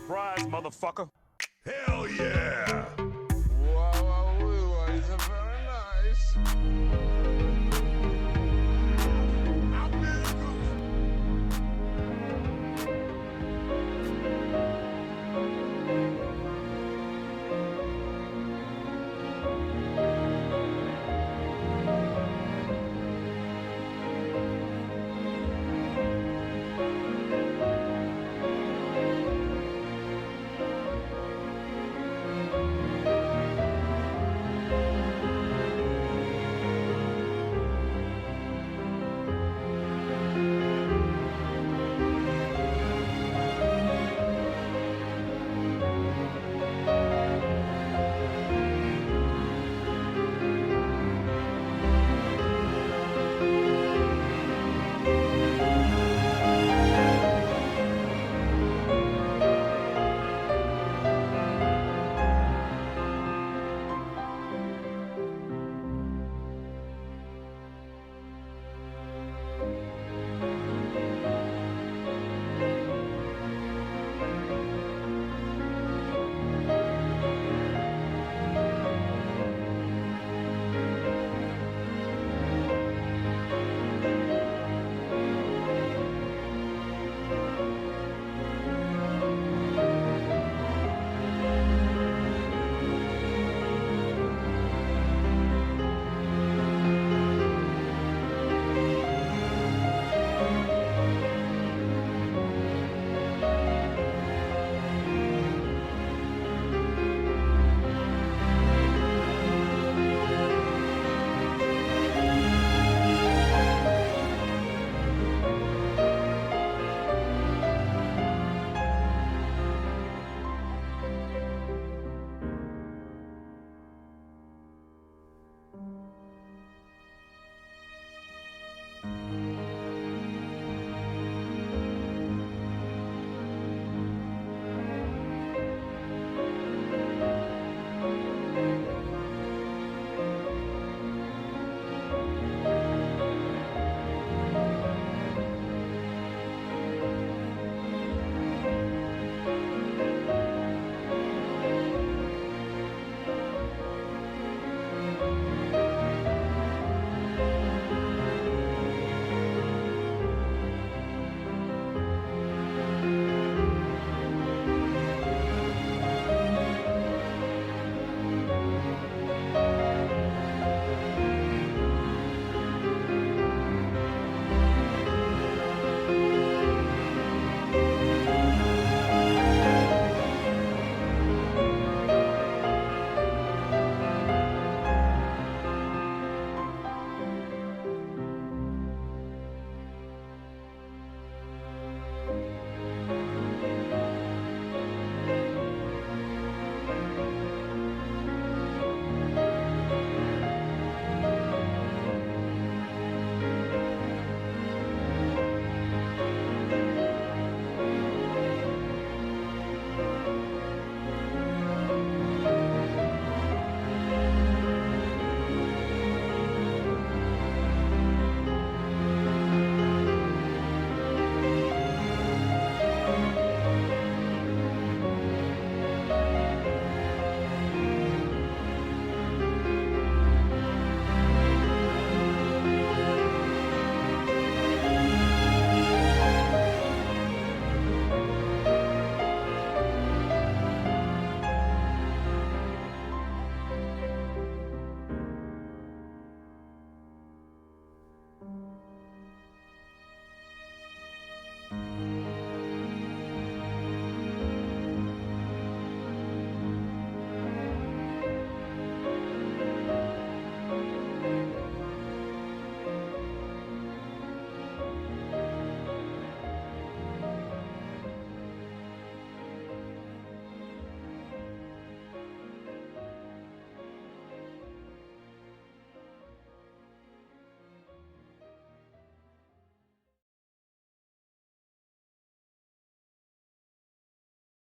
Surprise, motherfucker. Hell yeah! Wow, it's very nice.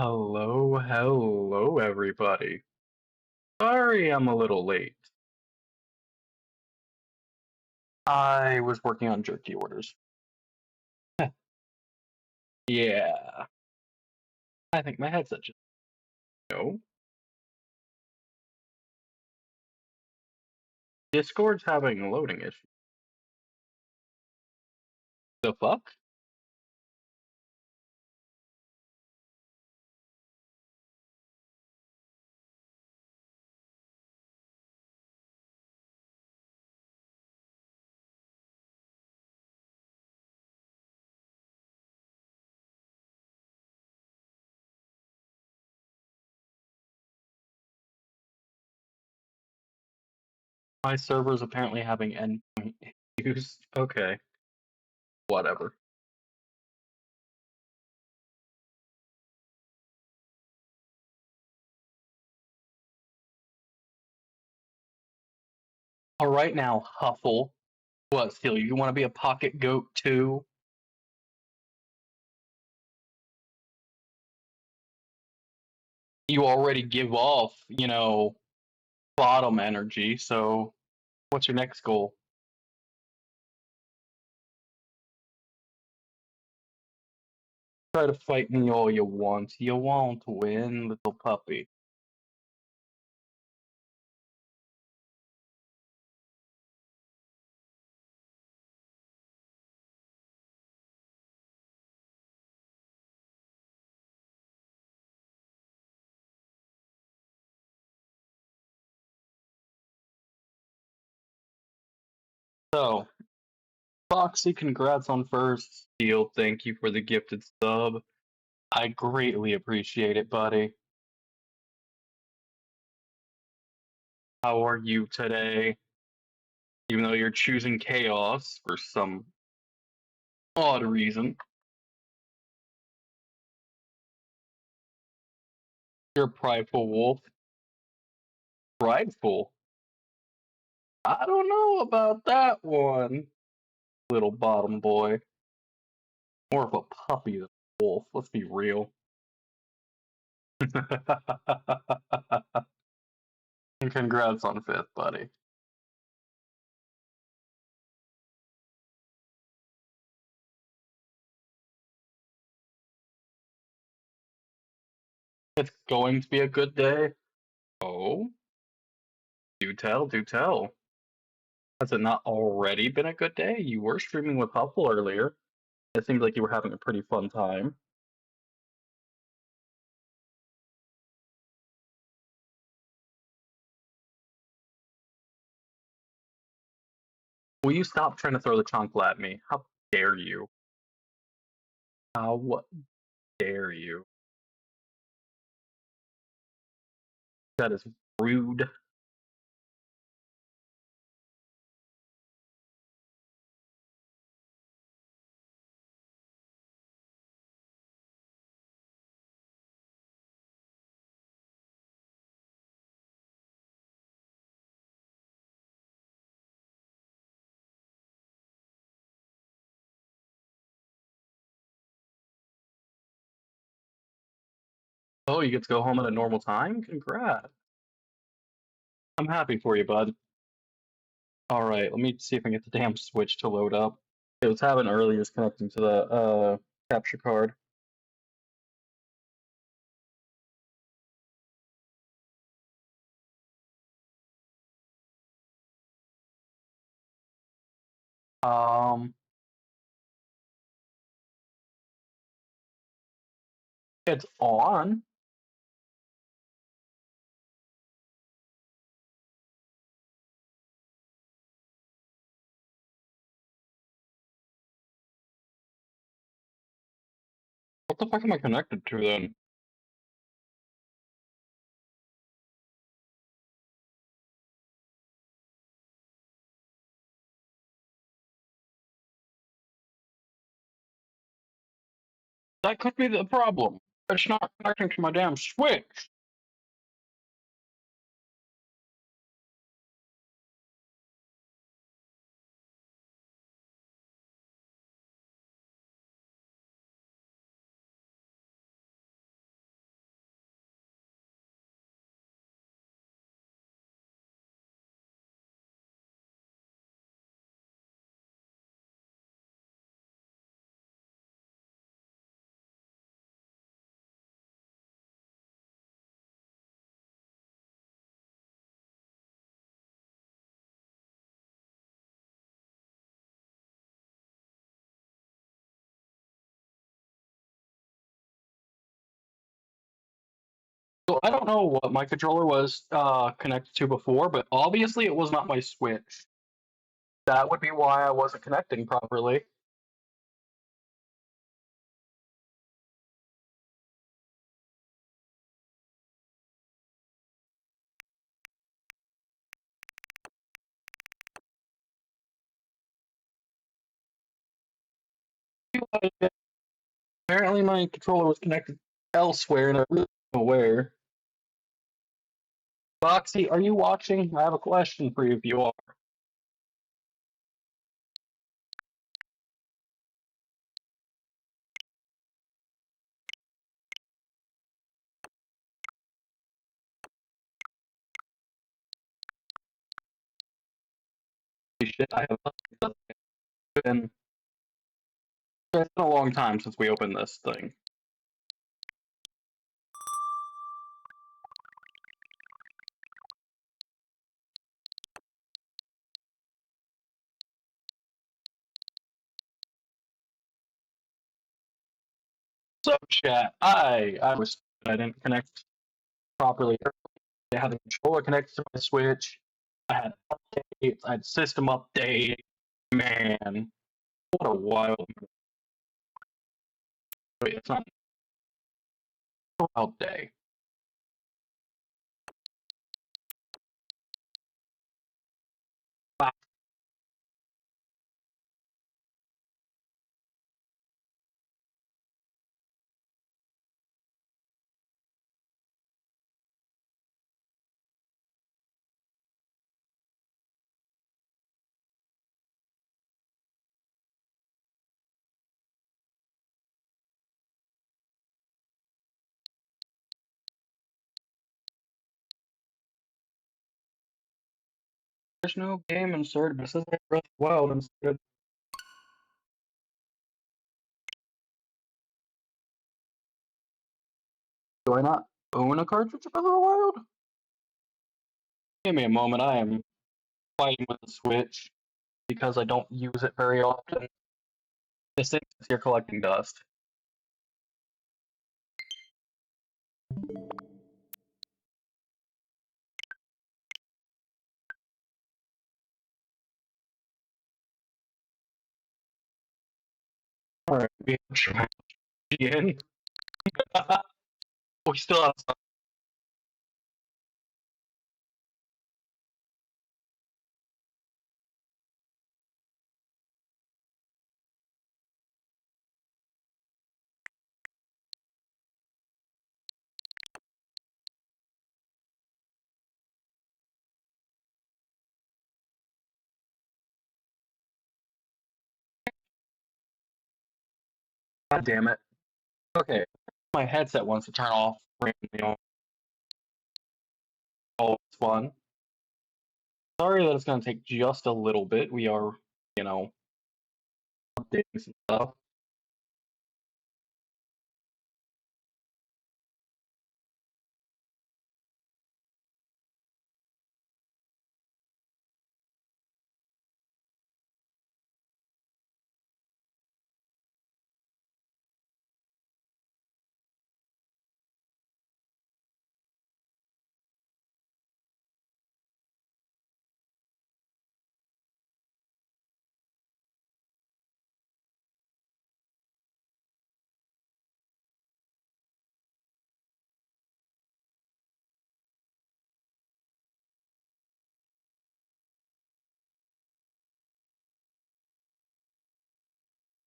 Hello, everybody. Sorry I'm a little late. I was working on jerky orders. Yeah. I think my headset just no. Discord's having a loading issue. The fuck? My server's apparently having endpoint issues. Okay, whatever. All right now, Huffle. What, Steele? You want to be a pocket goat too? You already give off, bottom energy. So, what's your next goal? Try to fight me all you want. You won't win, little puppy. So, Foxy, congrats on first. Steele, thank you for the gifted sub. I greatly appreciate it, buddy. How are you today? Even though you're choosing chaos for some odd reason. You're a prideful wolf. Prideful? I don't know about that one, little bottom boy. More of a puppy than a wolf, let's be real. And congrats on fifth, buddy. It's going to be a good day. Oh, do tell, do tell. Has it not already been a good day? You were streaming with Huffle earlier. It seems like you were having a pretty fun time. Will you stop trying to throw the chancla at me? How dare you? How dare you? That is rude. Oh, you get to go home at a normal time? Congrats. I'm happy for you, bud. Alright, let me see if I can get the damn switch to load up. It was having earlier is connecting to the capture card. It's on. What the fuck am I connected to then? That could be the problem. It's not connecting to my damn switch. So I don't know what my controller was connected to before, but obviously it was not my Switch. That would be why I wasn't connecting properly. Apparently my controller was connected elsewhere, and I really don't know where. Foxy, are you watching? I have a question for you if you are. Shit, I have been, it's been a long time since we opened this thing. So chat, I didn't connect properly. I had the controller connected to my Switch. I had updates. I had system update. Man, what a wild. Wait, it's not a wild day. Wow. There's no game inserted, but it says I Breath of the Wild instead. Do I not own a cartridge of Breath of the Wild? Give me a moment. I am fighting with the Switch because I don't use it very often. This thing is here collecting dust. Alright, we have in. We still have some. God damn it. Okay, my headset wants to turn off randomly on. Oh, it's fun. Sorry that it's going to take just a little bit. We are, you know, updating some stuff.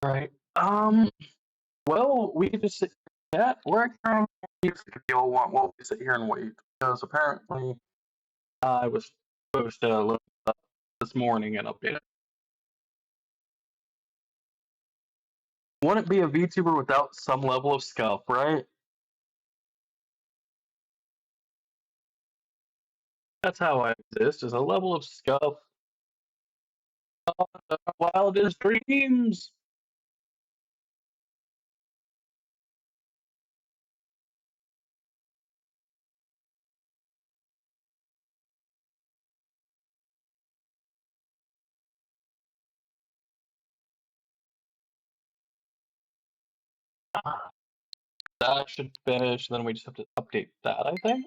Right. Well, we could just sit here and chat, or I can turn on music if you all want while we sit here and wait. Because apparently I was supposed to look up this morning and update it. Wouldn't be a VTuber without some level of scuff, right? That's how I exist, is a level of scuff. Wildest dreams! That should finish, then we just have to update that, I think.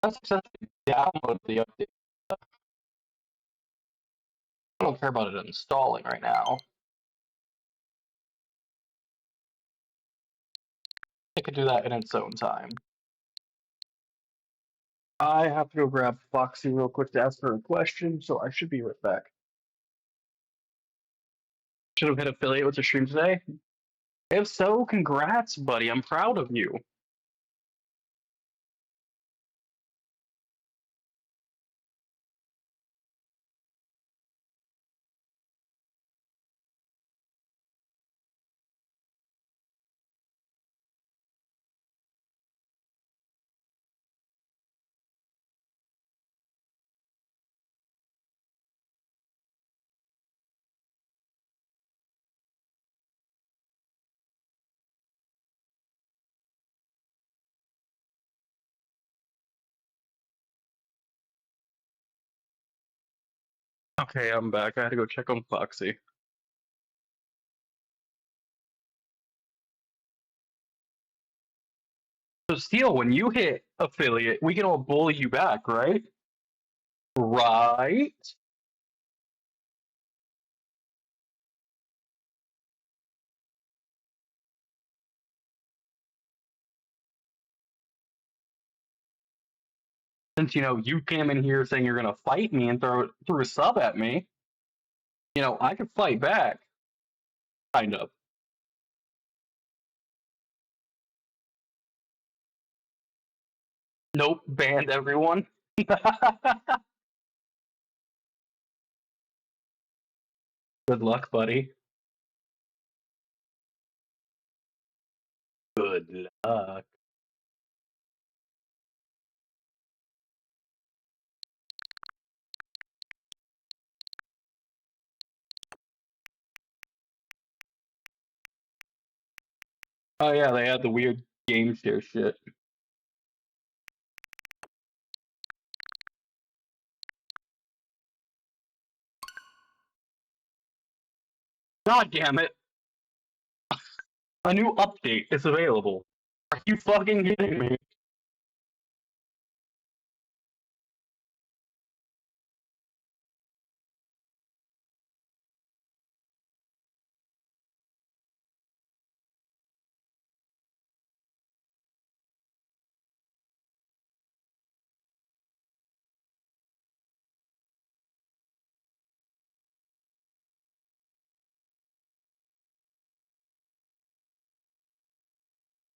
That's successfully download the update. I don't care about it installing right now. It could do that in its own time. I have to go grab Foxy real quick to ask her a question, so I should be right back. Should have hit affiliate with the stream today. If so, congrats, buddy. I'm proud of you. Okay, I'm back. I had to go check on Foxy. So, Steel, when you hit affiliate, we can all bully you back, right? Right? Since, you came in here saying you're going to fight me and threw a sub at me, I could fight back. Kind of. Nope, banned everyone. Good luck, buddy. Good luck. Oh yeah, they had the weird game share shit. God damn it! A new update is available. Are you fucking kidding me?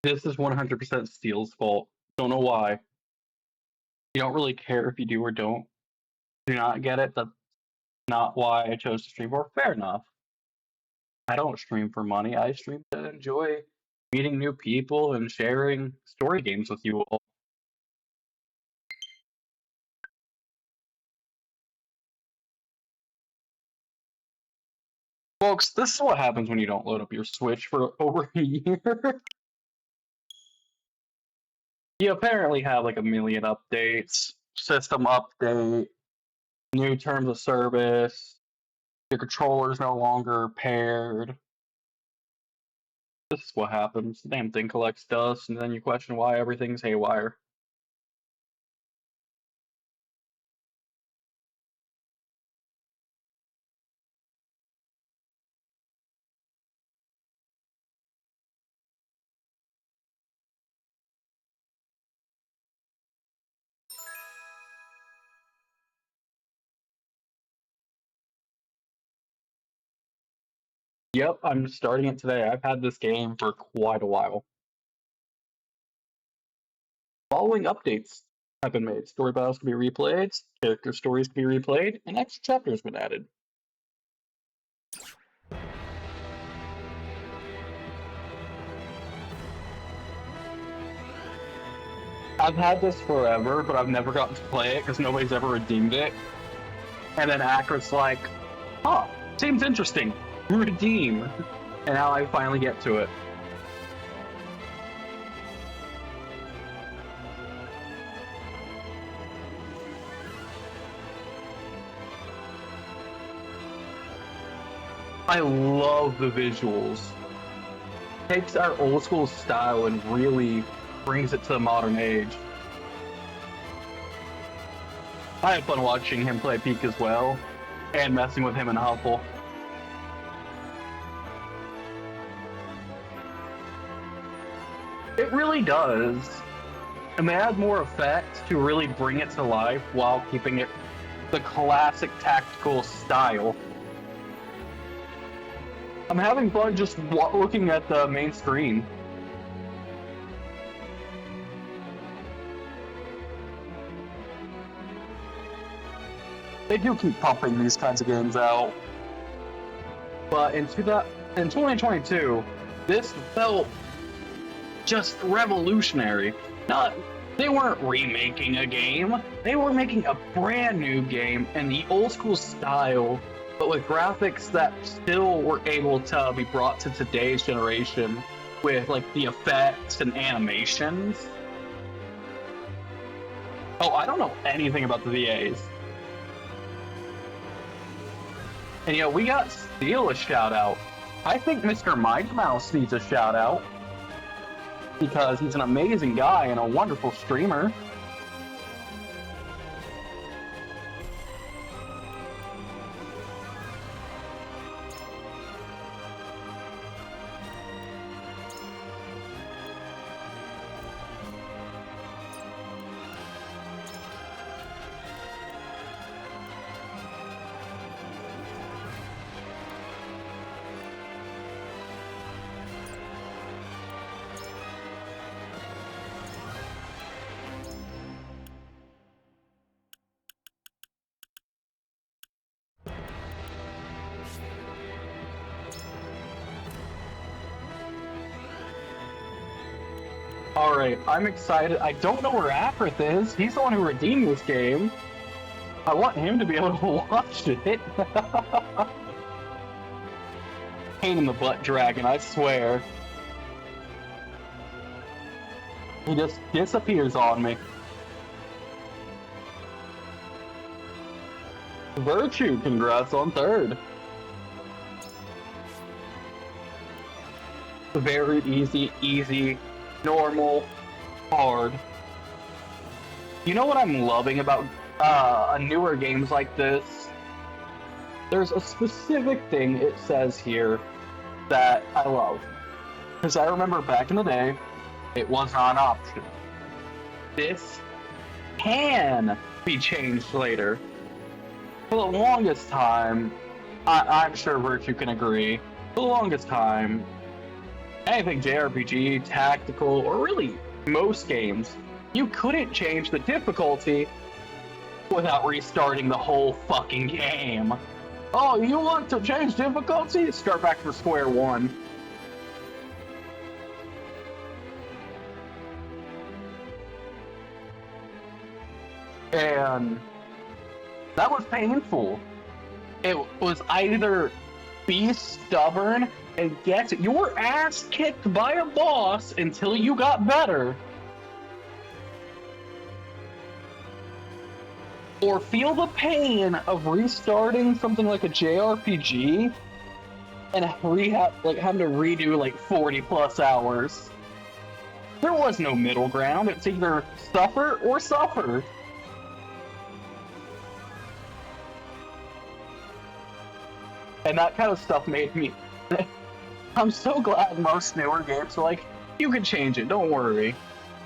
This is 100% Steel's fault. Don't know why. You don't really care if you do or don't. Do not get it. That's not why I chose to stream for. Fair enough. I don't stream for money. I stream to enjoy meeting new people and sharing story games with you all. Folks, this is what happens when you don't load up your Switch for over a year. You apparently have like a million updates, system update, new terms of service, your controller's no longer paired. This is what happens. The damn thing collects dust, and then you question why everything's haywire. Yep, I'm starting it today. I've had this game for quite a while. Following updates have been made. Story battles can be replayed, character stories can be replayed, and extra chapters been added. I've had this forever, but I've never gotten to play it because nobody's ever redeemed it. And then Acker's like, huh, seems interesting. Redeem. And now I finally get to it. I love the visuals. takes our old school style and really brings it to the modern age. I had fun watching him play Peak as well, and messing with him in Huffle. It really does. And they add more effects to really bring it to life while keeping it the classic tactical style. I'm having fun just looking at the main screen. They do keep pumping these kinds of games out. But in 2022, this felt just revolutionary. They weren't remaking a game, they were making a brand new game in the old school style, but with graphics that still were able to be brought to today's generation with like the effects and animations. Oh, I don't know anything about the VAs. And you know, we got Steel a shout out. I think Mr. Mighty Mouse needs a shout out, because he's an amazing guy and a wonderful streamer. Alright, I'm excited. I don't know where Aperith is. He's the one who redeemed this game. I want him to be able to watch it. Pain in the butt dragon, I swear. He just disappears on me. Virtue, congrats on third. Very easy, normal, hard. You know what I'm loving about newer games like this? There's a specific thing it says here that I love. Because I remember back in the day, it was not an option. This can be changed later. For the longest time, I'm sure Virtue can agree, for the longest time, anything JRPG, tactical, or really most games, you couldn't change the difficulty without restarting the whole fucking game. Oh, you want to change difficulty? Start back from square one. And that was painful. It was either be stubborn and get your ass kicked by a boss until you got better, or feel the pain of restarting something like a JRPG and having to redo like 40 plus hours. There was no middle ground. It's either suffer or suffer. And that kind of stuff made me... I'm so glad most newer games are like, you can change it, don't worry.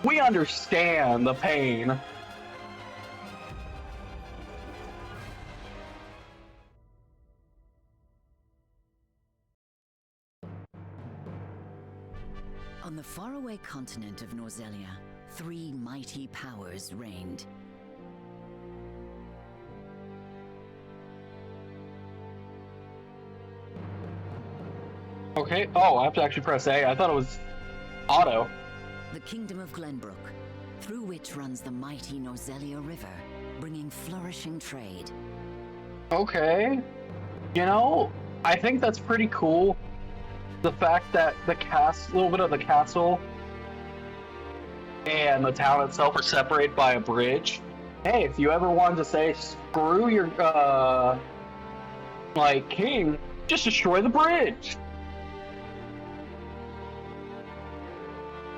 We understand the pain. On the faraway continent of Norzelia, 3 mighty powers reigned. Okay, oh, I have to actually press A. I thought it was auto. The kingdom of Glenbrook, through which runs the mighty Norzelia River, bringing flourishing trade. Okay. You know, I think that's pretty cool. The fact that the little bit of the castle and the town itself are separated by a bridge. Hey, if you ever wanted to say, screw your, king, just destroy the bridge.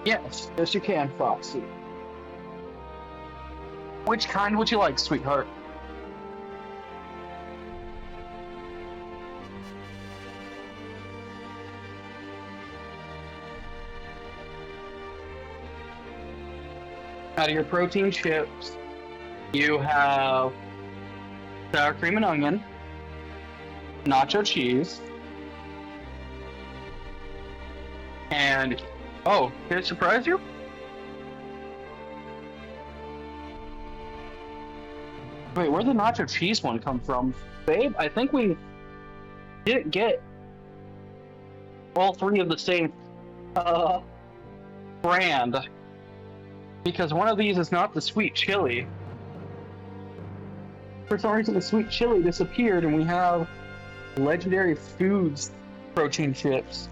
Yes, yes you can, Foxy. Which kind would you like, sweetheart? Out of your protein chips, you have sour cream and onion, nacho cheese, and oh, did it surprise you? Wait, where'd the nacho cheese one come from? Babe, I think we didn't get all three of the same brand. Because one of these is not the sweet chili. For some reason, the sweet chili disappeared, and we have Legendary Foods protein chips.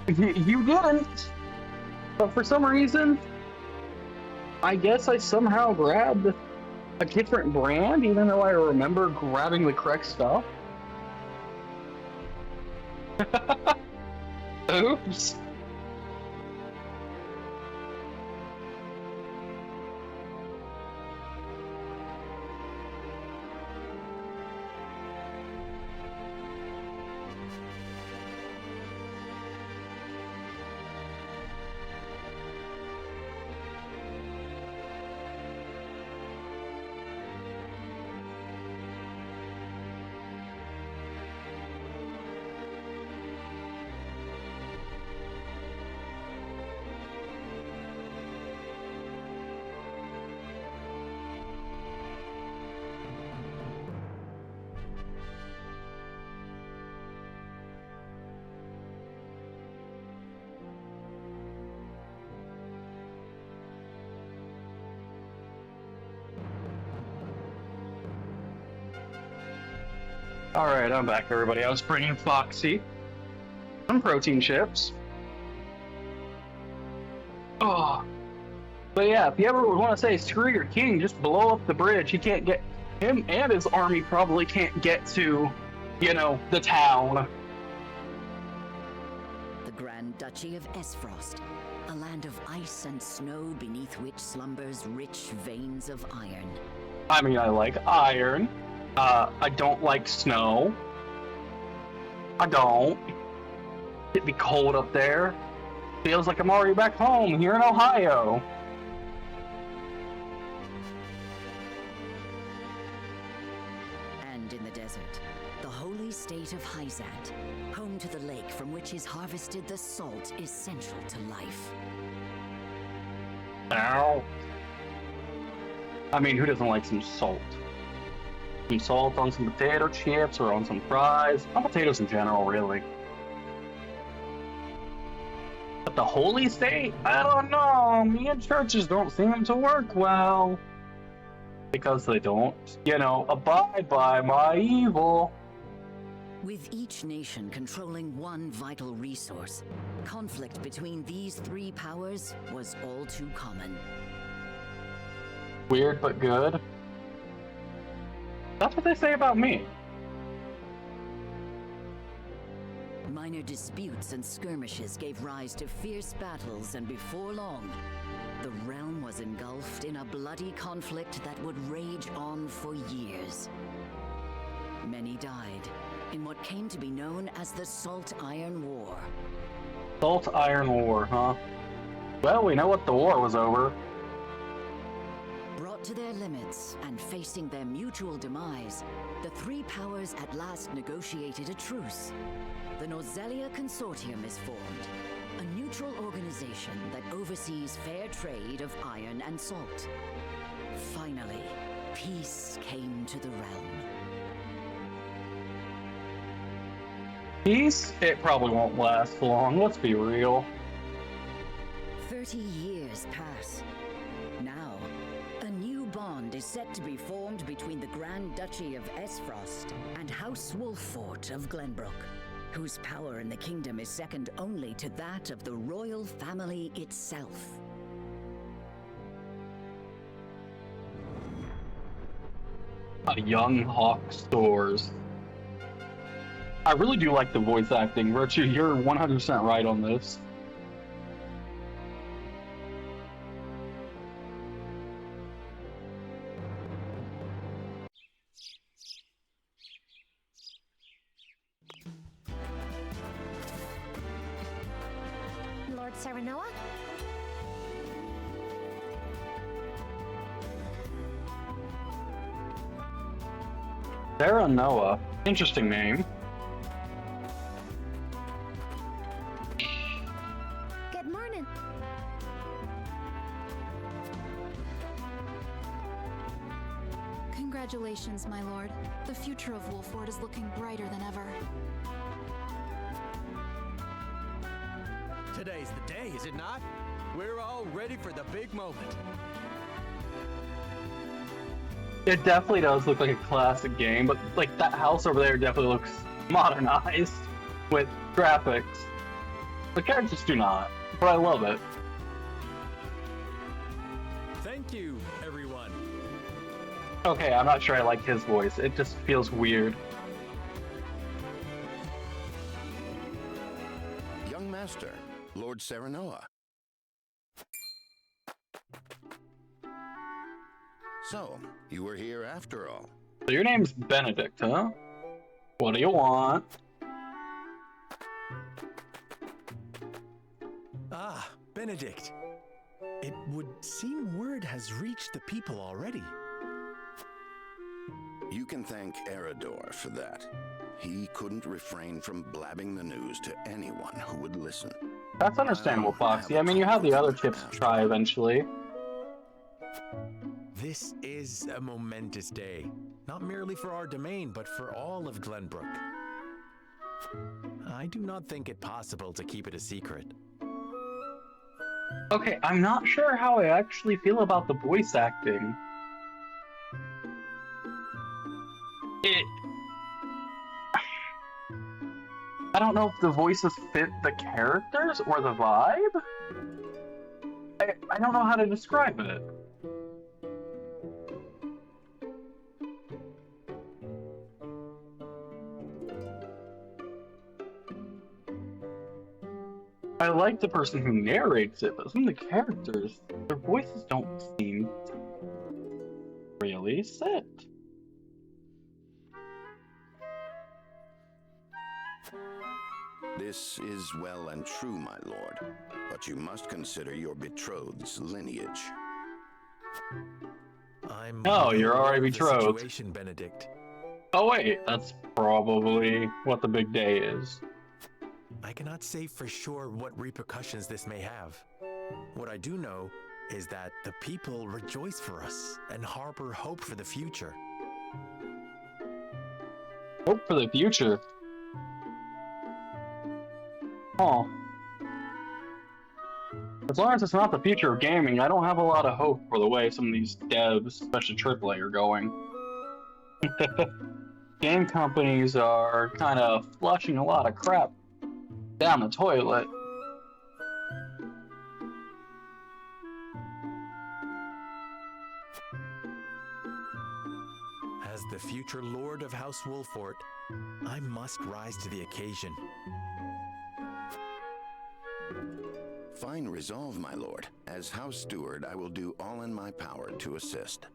You didn't, but for some reason, I guess I somehow grabbed a different brand, even though I remember grabbing the correct stuff. Oops. Alright, I'm back, everybody. I was bringing Foxy some protein chips. Oh. But yeah, if you ever want to say screw your king, just blow up the bridge. He can't get... Him and his army probably can't get to, you know, the town. The Grand Duchy of Esfrost, a land of ice and snow beneath which slumbers rich veins of iron. I mean, I like iron. I don't like snow. I don't. It'd be cold up there. Feels like I'm already back home here in Ohio. And in the desert, the holy state of Hyzat, home to the lake from which is harvested the salt essential to life. Ow. I mean, who doesn't like some salt? Some salt on some potato chips or on some fries. On potatoes in general, really. But the holy state? I don't know. Me and churches don't seem to work well. Because they don't, you know, abide by my evil. With each nation controlling one vital resource, conflict between these three powers was all too common. Weird but good. That's what they say about me. Minor disputes and skirmishes gave rise to fierce battles, and before long, the realm was engulfed in a bloody conflict that would rage on for years. Many died in what came to be known as the Salt Iron War. Salt Iron War, huh? Well, we know what the war was over. Brought to their limits and facing their mutual demise, the three powers at last negotiated a truce. The Nozelia Consortium is formed, a neutral organization that oversees fair trade of iron and salt. Finally, peace came to the realm. Peace? It probably won't last long, let's be real. 30 years pass. Now, a new bond is set to be formed between the Grand Duchy of Esfrost and House Wolffort of Glenbrook, whose power in the kingdom is second only to that of the royal family itself. Young Hawk Stores. I really do like the voice acting. Virtue, you're 100% right on this. Lord Serenoa? Sarah Noah. Interesting name. Good morning. Congratulations, my lord. The future of Wolford is looking brighter than ever. Today's the day, is it not? We're all ready for the big moment. It definitely does look like a classic game, but like that house over there definitely looks modernized with graphics. The characters do not, but I love it. Thank you, everyone. Okay, I'm not sure I like his voice. It just feels weird. Young Master, Lord Serenoa. So, you were here after all. So your name's Benedict, huh? What do you want? Ah, Benedict. It would seem word has reached the people already. You can thank Eridor for that. He couldn't refrain from blabbing the news to anyone who would listen. That's understandable, Foxy. I mean, you have the other chips to try eventually. This is a momentous day, not merely for our domain, but for all of Glenbrook. I do not think it possible to keep it a secret. Okay, I'm not sure how I actually feel about the voice acting. I don't know if the voices fit the characters or the vibe. I don't know how to describe it. I like the person who narrates it, but some of the characters, their voices don't seem to really sit. This is well and true, my lord, but you must consider your betrothed's lineage. Oh, you're already betrothed. Situation, Benedict. Oh wait, that's probably what the big day is. I cannot say for sure what repercussions this may have. What I do know is that the people rejoice for us and harbor hope for the future. Hope for the future. Oh. As long as it's not the future of gaming, I don't have a lot of hope for the way some of these devs, especially AAA, are going. Game companies are kind of flushing a lot of crap down the toilet. As the future Lord of House Wolfort, I must rise to the occasion. Fine resolve, my lord. As House Steward, I will do all in my power to assist.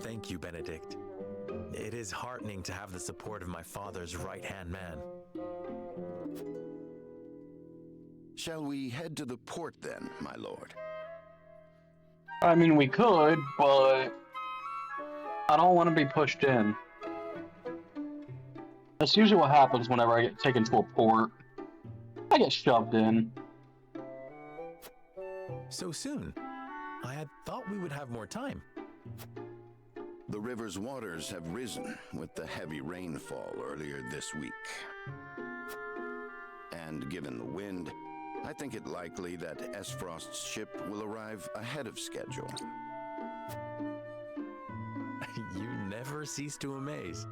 Thank you, Benedict. It is heartening to have the support of my father's right-hand man. Shall we head to the port then, my lord? I mean, we could, but I don't want to be pushed in. That's usually what happens whenever I get taken to a port. I get shoved in. So soon? I had thought we would have more time. The river's waters have risen with the heavy rainfall earlier this week. And given the wind, I think it likely that Esfrost's ship will arrive ahead of schedule. You never cease to amaze.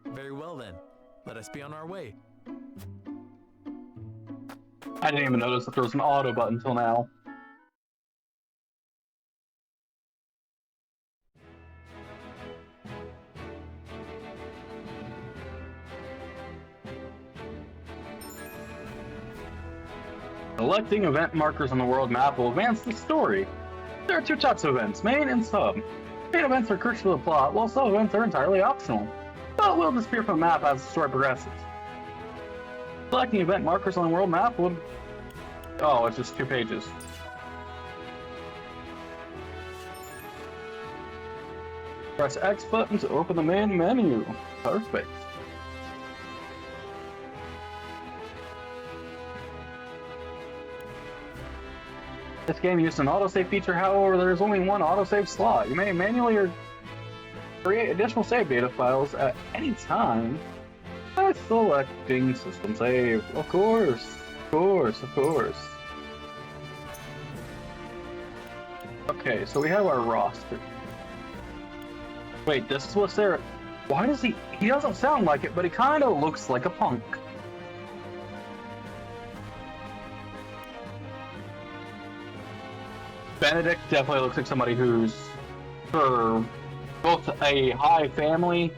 Very well then, let us be on our way. I didn't even notice that there was an auto button until now. Collecting event markers on the world map will advance the story. There are two types of events, main and sub. Main events are crucial to the plot, while sub events are entirely optional, but will disappear from the map as the story progresses. Collecting event markers on the world map would... Oh, it's just 2 pages. Press X button to open the main menu. Perfect. This game used an autosave feature, however, there is only one autosave slot. You may manually create additional save data files at any time by selecting System Save. Of course. Of course. Okay, so we have our roster. Wait, this is what Sarah... Why does he... He doesn't sound like it, but he kind of looks like a punk. Benedict definitely looks like somebody who's for both a high family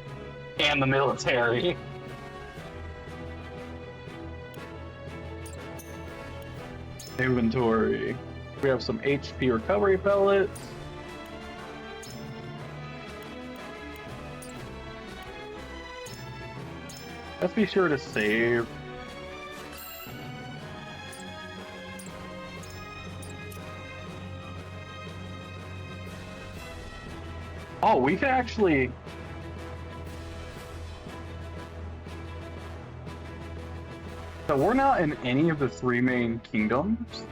and the military. Inventory. We have some HP recovery pellets. Let's be sure to save. Oh, we can actually... So we're not in any of the 3 main kingdoms.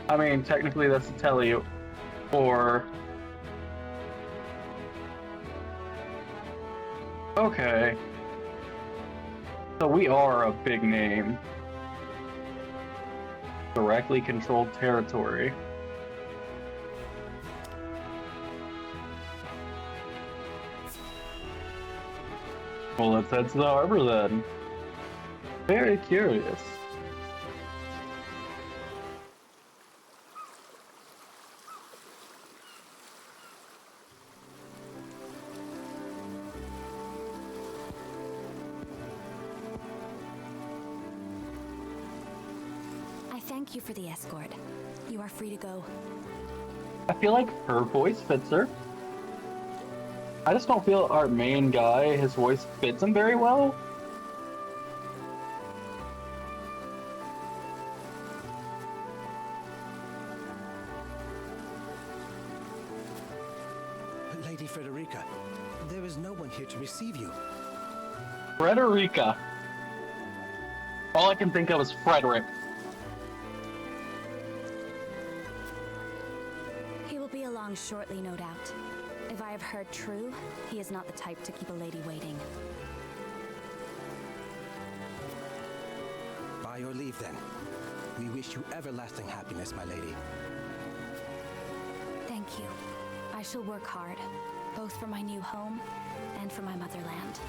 I mean, technically that's to tell you, or... Okay. So we are a big name. Directly controlled territory. Well, let's head to the harbor then. Very curious. I thank you for the escort. You are free to go. I feel like her voice fits her. I just don't feel our main guy, his voice fits him very well. Lady Frederica, there is no one here to receive you. Frederica. All I can think of is Frederick. He will be along shortly, no doubt. If I have heard true, he is not the type to keep a lady waiting. By your leave, then. We wish you everlasting happiness, my lady. Thank you. I shall work hard, both for my new home and for my motherland.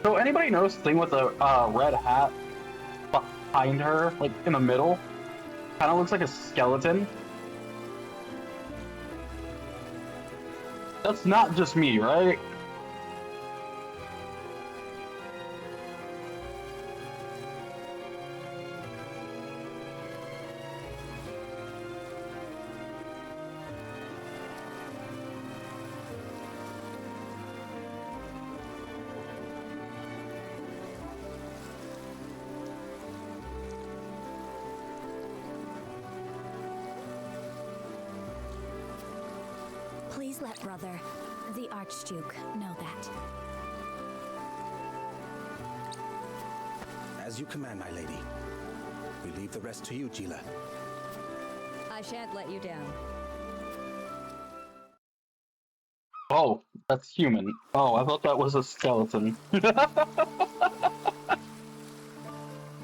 So anybody notice the thing with the red hat behind her, like in the middle? Kind of looks like a skeleton. That's not just me, right? Please let brother, the Archduke, know that. As you command, my lady. We leave the rest to you, Gila. I shan't let you down. Oh, that's human. Oh, I thought that was a skeleton.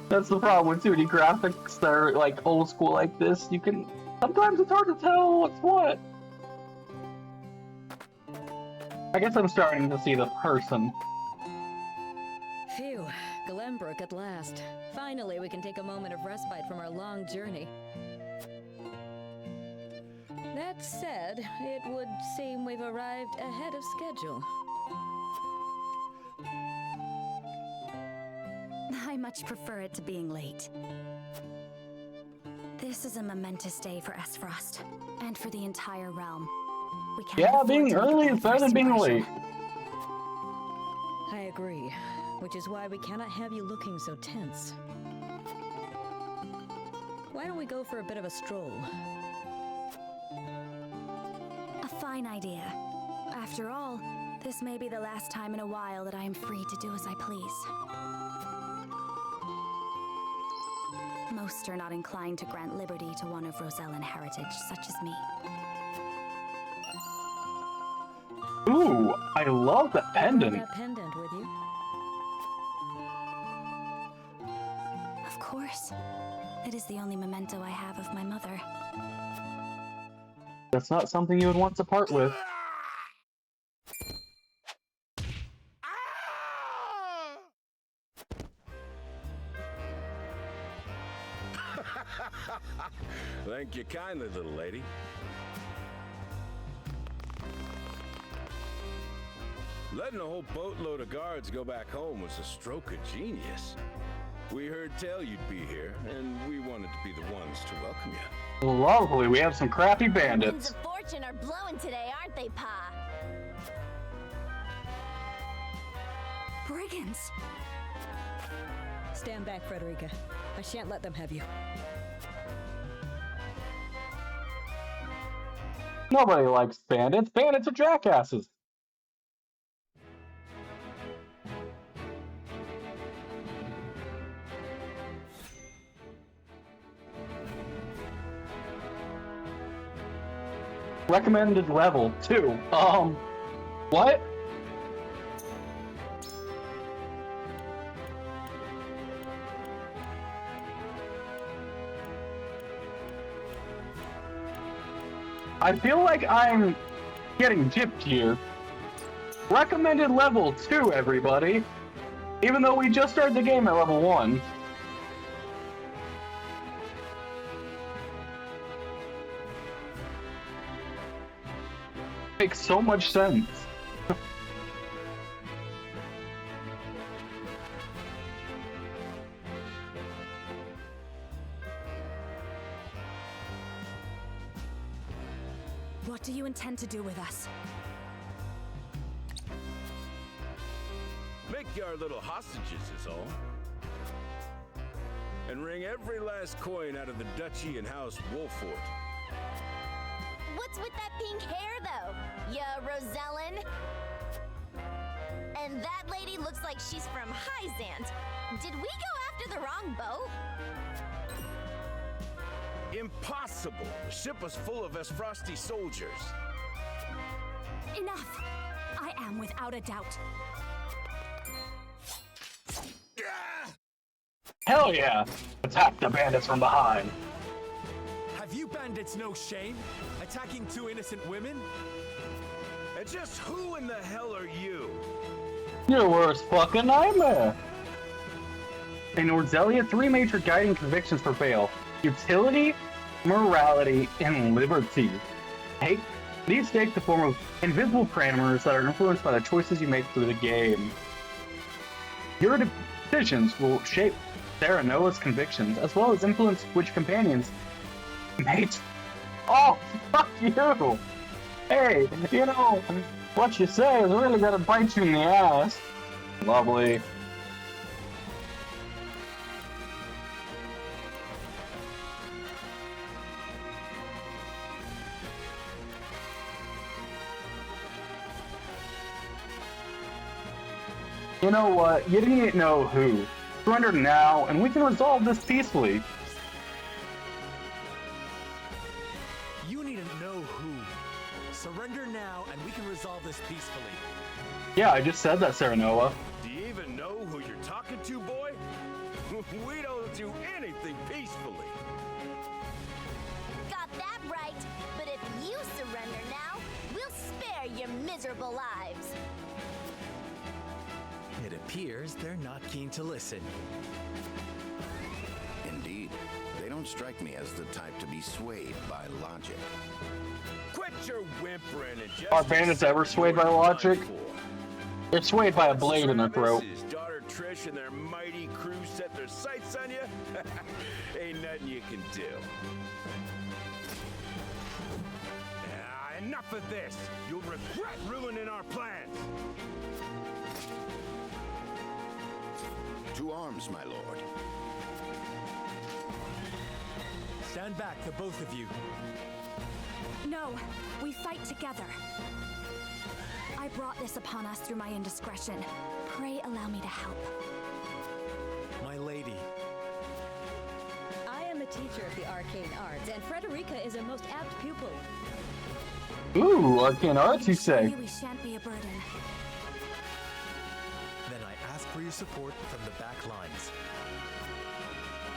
That's the problem with 2D graphics that are like old school like this. You can... Sometimes it's hard to tell what's what. I guess I'm starting to see the person. Tobruk at last. Finally, we can take a moment of respite from our long journey. That said, it would seem we've arrived ahead of schedule. I much prefer it to being late. This is a momentous day for Esfrost, and for the entire realm. We can't Yeah, afford being to make a early bad is better than first being impression. late. I agree, which is why we cannot have you looking so tense. Why don't we go for a bit of a stroll? A fine idea. After all, this may be the last time in a while that I am free to do as I please. Most are not inclined to grant liberty to one of Rosellan heritage, such as me. Ooh, I love the You brought pendant. that pendant with you? Of course. It is the only memento I have of my mother. That's not something you would want to part with. Thank you kindly, little lady. Letting a whole boatload of guards go back home was a stroke of genius. We heard tell you'd be here, and we wanted to be the ones to welcome you. Lovely, we have some crappy Winds bandits. of fortune are blowing today, aren't they, Pa? Brigands! Stand back, Frederica. I shan't let them have you. Nobody likes bandits. Bandits are jackasses. Recommended level 2. What? I feel like I'm getting gypped here. Recommended level 2, everybody. Even though we just started the game at level 1. Makes so much sense. What do you intend to do with us? Make you our little hostages is all. And wring every last coin out of the duchy and House Wolfort. What's with that pink hair, though? Ya Rosellan? And that lady looks like she's from Hyzant. Did we go after the wrong boat? Impossible! The ship was full of Esfrosti soldiers. Enough! I am without a doubt. Hell yeah! Attack the bandits from behind. Have you bandits no shame? Attacking two innocent women? And just who in the hell are you? Your worst fucking nightmare! In Orzelia, 3 major guiding convictions prevail. Utility, morality, and liberty. These take the form of invisible parameters that are influenced by the choices you make through the game. Your decisions will shape Sarah Noah's convictions, as well as influence which companions mate. Oh, fuck you! Hey, you know, what you say is really gonna bite you in the ass. Lovely. You know what? You didn't know who. Surrender now, and we can resolve this peacefully. You need to know who. Surrender now, and we can resolve this peacefully. Yeah, I just said that, Sarah Noah. Do you even know who you're talking to, boy? We don't do anything peacefully. Got that right. But if you surrender now, we'll spare your miserable lives. It appears they're not keen to listen. Indeed, they don't strike me as the type to be swayed by logic. Quit your whimpering and just Are bandits ever swayed by logic? They're swayed by a blade in their throat. His daughter Trish and their mighty crew set their sights on you. Ain't nothing you can do. Enough of this! You'll regret ruining our plans! To arms, my lord. Stand back, the both of you. No, we fight together. I brought this upon us through my indiscretion. Pray allow me to help. My lady. I am a teacher of the arcane arts, and Frederica is a most apt pupil. Ooh, arcane arts, you say? We shan't be a burden. Then I ask for your support from the back lines.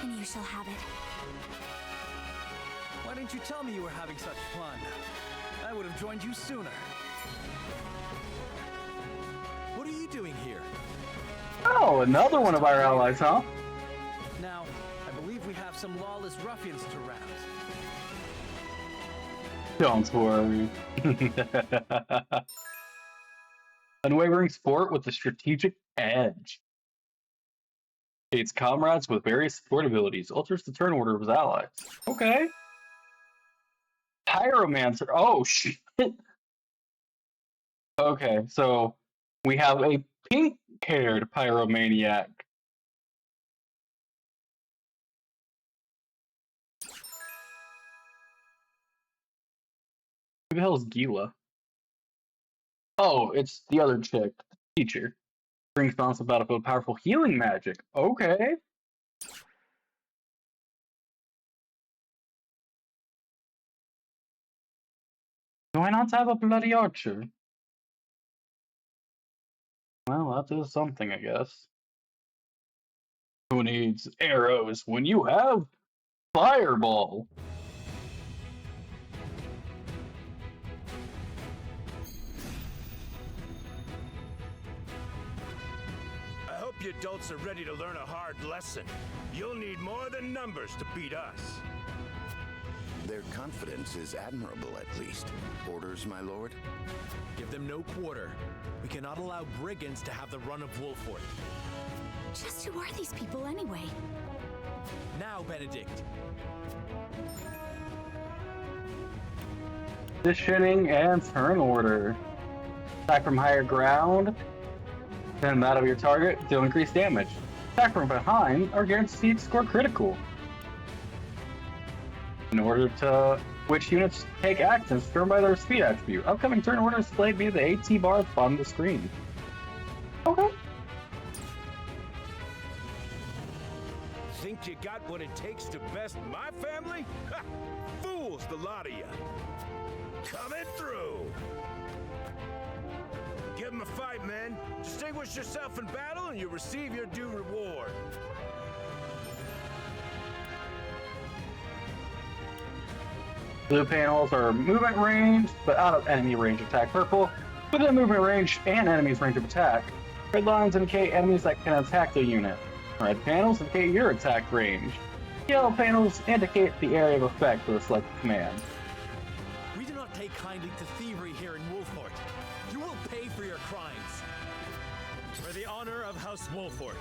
And you shall have it. Why didn't you tell me you were having such fun? I would have joined you sooner. What are you doing here? Oh, another one of our allies, huh? Now, I believe we have some lawless ruffians to rout. Don't worry. Unwavering sport with a strategic edge. Aids comrades with various support abilities. Alters the turn order of his allies. Okay. Pyromancer. Oh, shit. Okay, so we have a pink-haired pyromaniac. Who the hell is Gila? Oh, it's the other chick, teacher. Brings balance to battlefield, powerful healing magic. Okay. Do I not have a bloody archer? Well, that is something, I guess. Who needs arrows when you have fireball? I hope you adults are ready to learn a hard lesson. You'll need more than numbers to beat us. Their confidence is admirable, at least. Orders, my lord? Give them no quarter. We cannot allow brigands to have the run of Wolfort. Just who are these people anyway? Now, Benedict. Positioning and turn order. Attack from higher ground than that of your target, deal increased damage. Attack from behind are guaranteed to score critical. In order to which units take actions determined by their speed attribute. Upcoming turn order is displayed via the AT bar at the bottom of the screen. Okay. Think you got what it takes to best my family? Ha! Fools, the lot of you. Coming through. Give 'em a fight, men. Distinguish yourself in battle and you'll receive your due reward. Blue panels are movement range, but out of enemy range of attack. Purple, within movement range and enemy's range of attack. Red lines indicate enemies that can attack the unit. Red panels indicate your attack range. Yellow panels indicate the area of effect for the selected command. We do not take kindly to thievery here in Wolfort. You will pay for your crimes. For the honor of House Wolfort.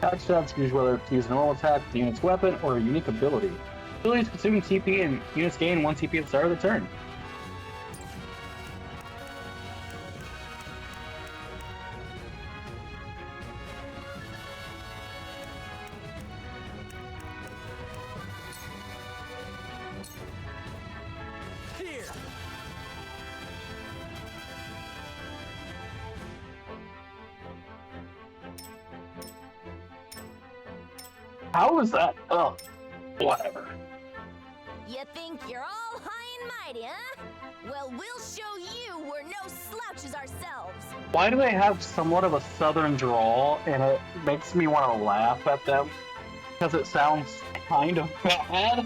Attack stats use whether to use a normal attack, the unit's weapon, or a unique ability. Abilities consuming TP and units gain 1 TP at the start of the turn. Here! How is that? Oh, whatever. You think you're all high and mighty, huh? Well, we'll show you we're no slouches ourselves. Why do they have somewhat of a southern drawl, and it makes me want to laugh at them? Because it sounds kind of bad.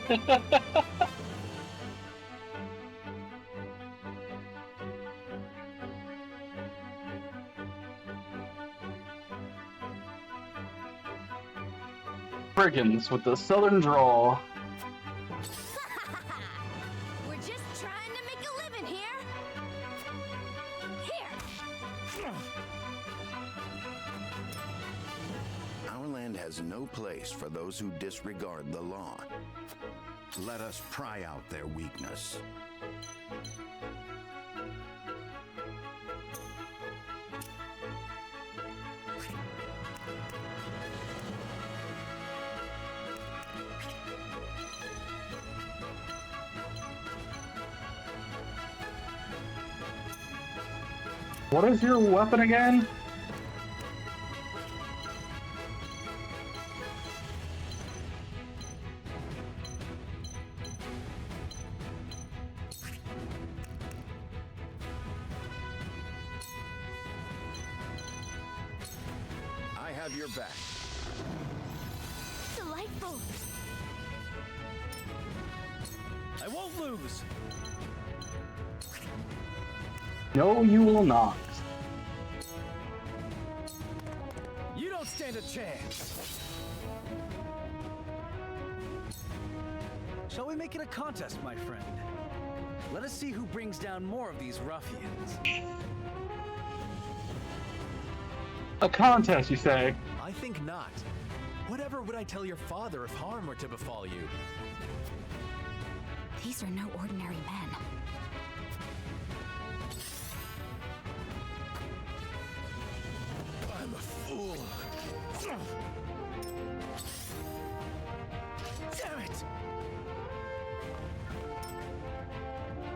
Brigands with the southern drawl. We're just trying to make a living here. Here. Our land has no place for those who disregard the law. Let us pry out their weakness. What is your weapon again? I have your back. Delightful. I won't lose. No, you will not. You don't stand a chance. Shall we make it a contest, my friend? Let us see who brings down more of these ruffians. A contest, you say? I think not. Whatever would I tell your father if harm were to befall you? These are no ordinary men. I'm a fool. Damn it!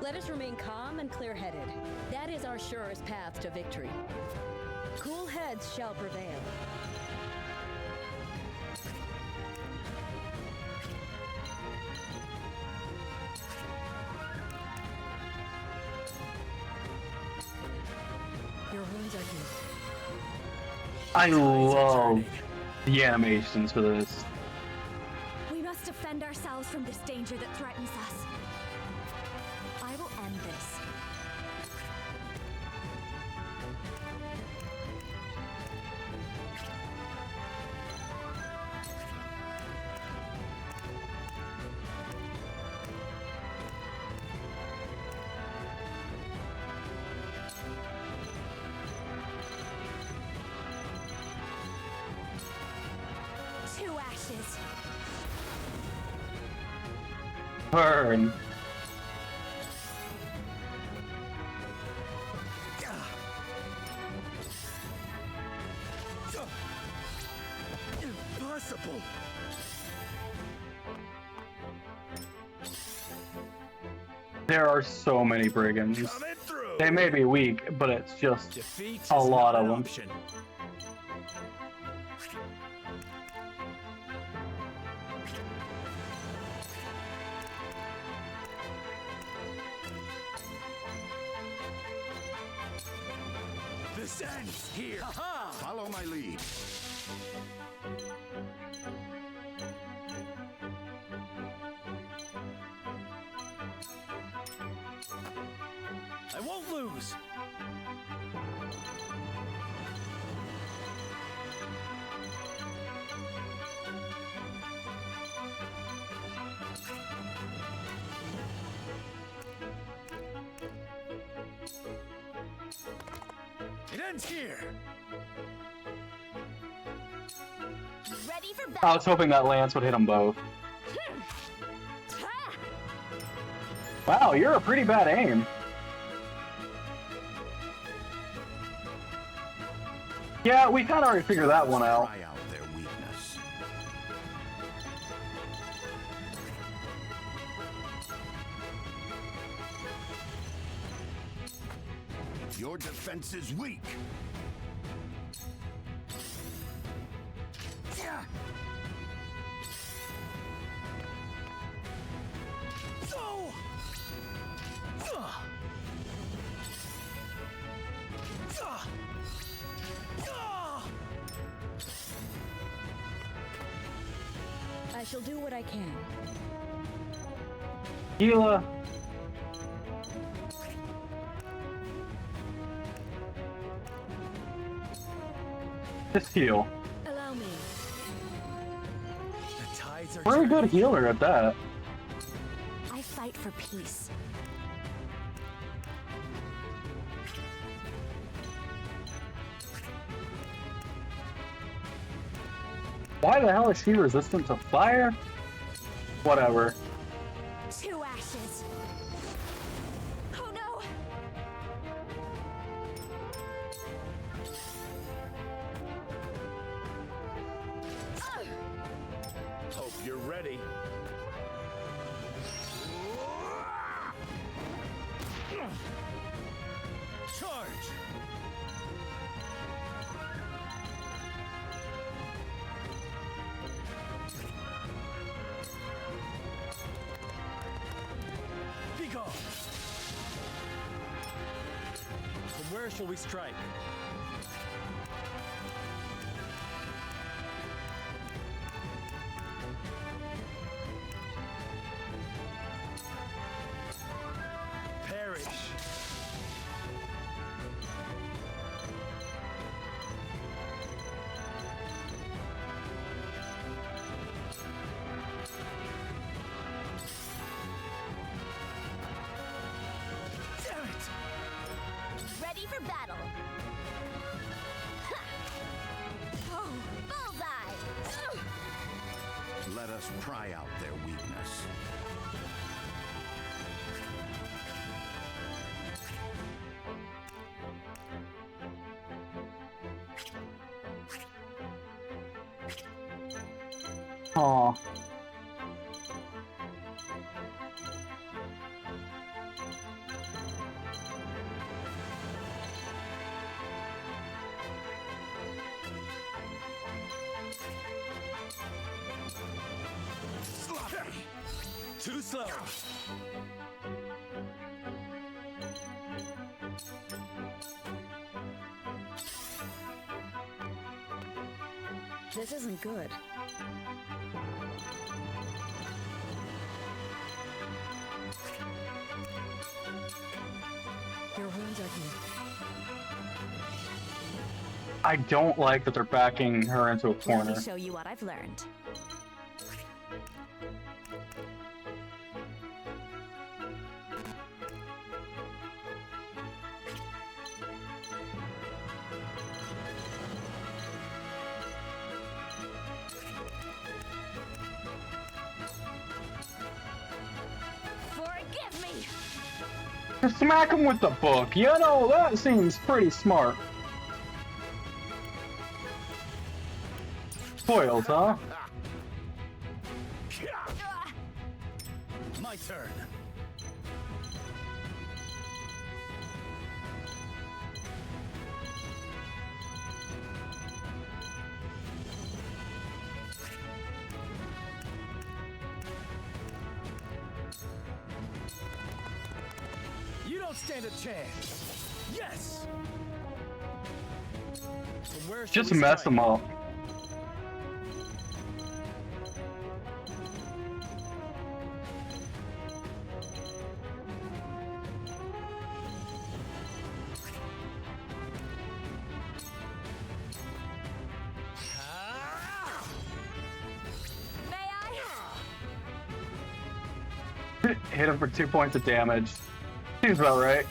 Let us remain calm and clear-headed. That is our surest path to victory. Cool heads shall prevail. Your wounds are healed. I love the animations for this. We must defend ourselves from this danger that threatens us. I will end this. Two ashes. Burn. Impossible! There are so many brigands. Coming through! They may be weak, but it's just Defeat a is lot not of an them. option. This ends here. Follow my lead. I won't lose. It ends here. Ready for I battle. was hoping that lance would hit them both. Wow, you're a pretty bad aim. Yeah, we kind of already figured that one out. Try out their weakness. Your defense is weak. shall do what I can. Gila. Just heal. Allow me. The tides are We're a good turning. healer at that. I fight for peace. Why the hell is she resistant to fire? Whatever. 2 ashes. Oh no! Hope you're ready. Charge! Be gone! From where shall we strike? Perish! Damn it! Ready for battle. Ha! Oh, bullseye! Let us pry out their weakness. Aw. Sloppy! Too slow! This isn't good. Your wounds are healed. I don't like that they're backing her into a Let corner. me show you what I've learned. Forgive me! Just smack him with the book. You know, that seems pretty smart. Foils, huh? My turn. You don't stand a chance. Yes. From where shall Just we mess strike? him up. May I? Hit him for 2 points of damage. Seems about right.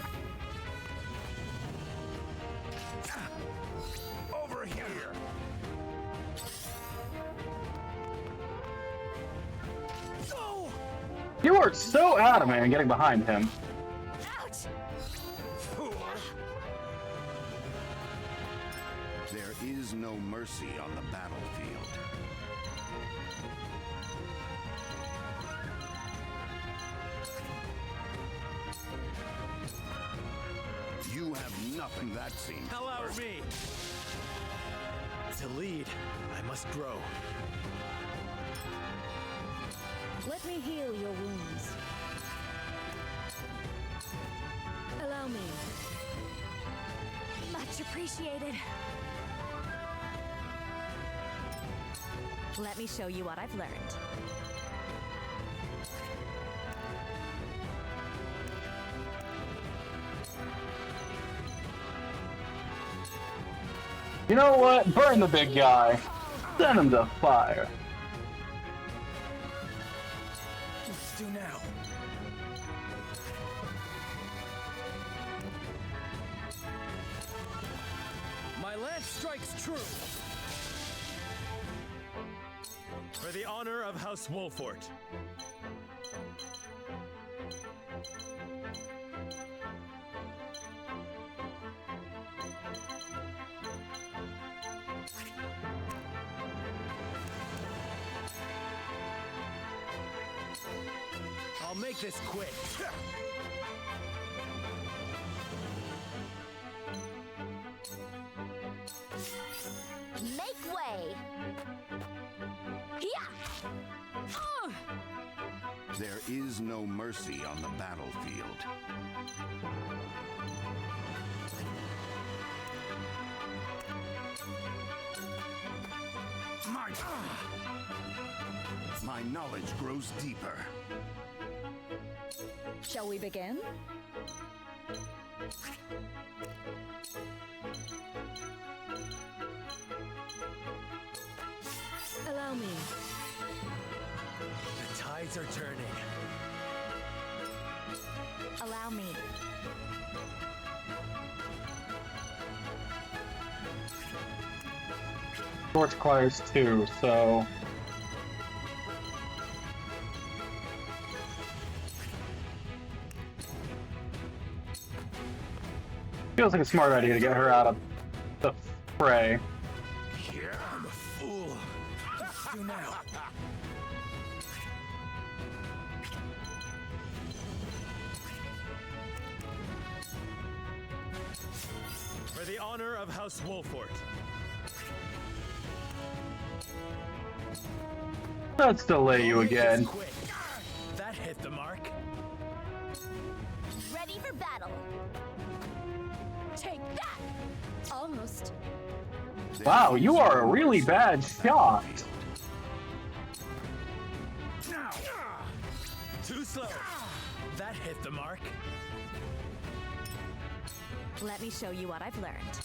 Over here. Go! You are so adamant in getting behind him. Ouch! Fool. There is no mercy on the battlefield. You have nothing that seems. Allow me. To lead, I must grow. Let me heal your wounds. Allow me. Much appreciated. Let me show you what I've learned. You know what? Burn the big guy. Send him to fire. Let's do now. My lance strikes true. For the honor of House Wolfort. I'll make this quick. Make way! Yeah! There is no mercy on the battlefield. My knowledge grows deeper. Shall we begin? Allow me. The tides are turning. Allow me. Short requires 2, so... Feels like a smart idea to get her out of the fray. Yeah, I'm a fool. Let's do now. For the honor of House Wolfort. Let's delay you again. Quick. That hit the mark. Ready for battle! Take that! Almost. Wow, you are a really bad shot. Now. Too slow. That hit the mark. Let me show you what I've learned.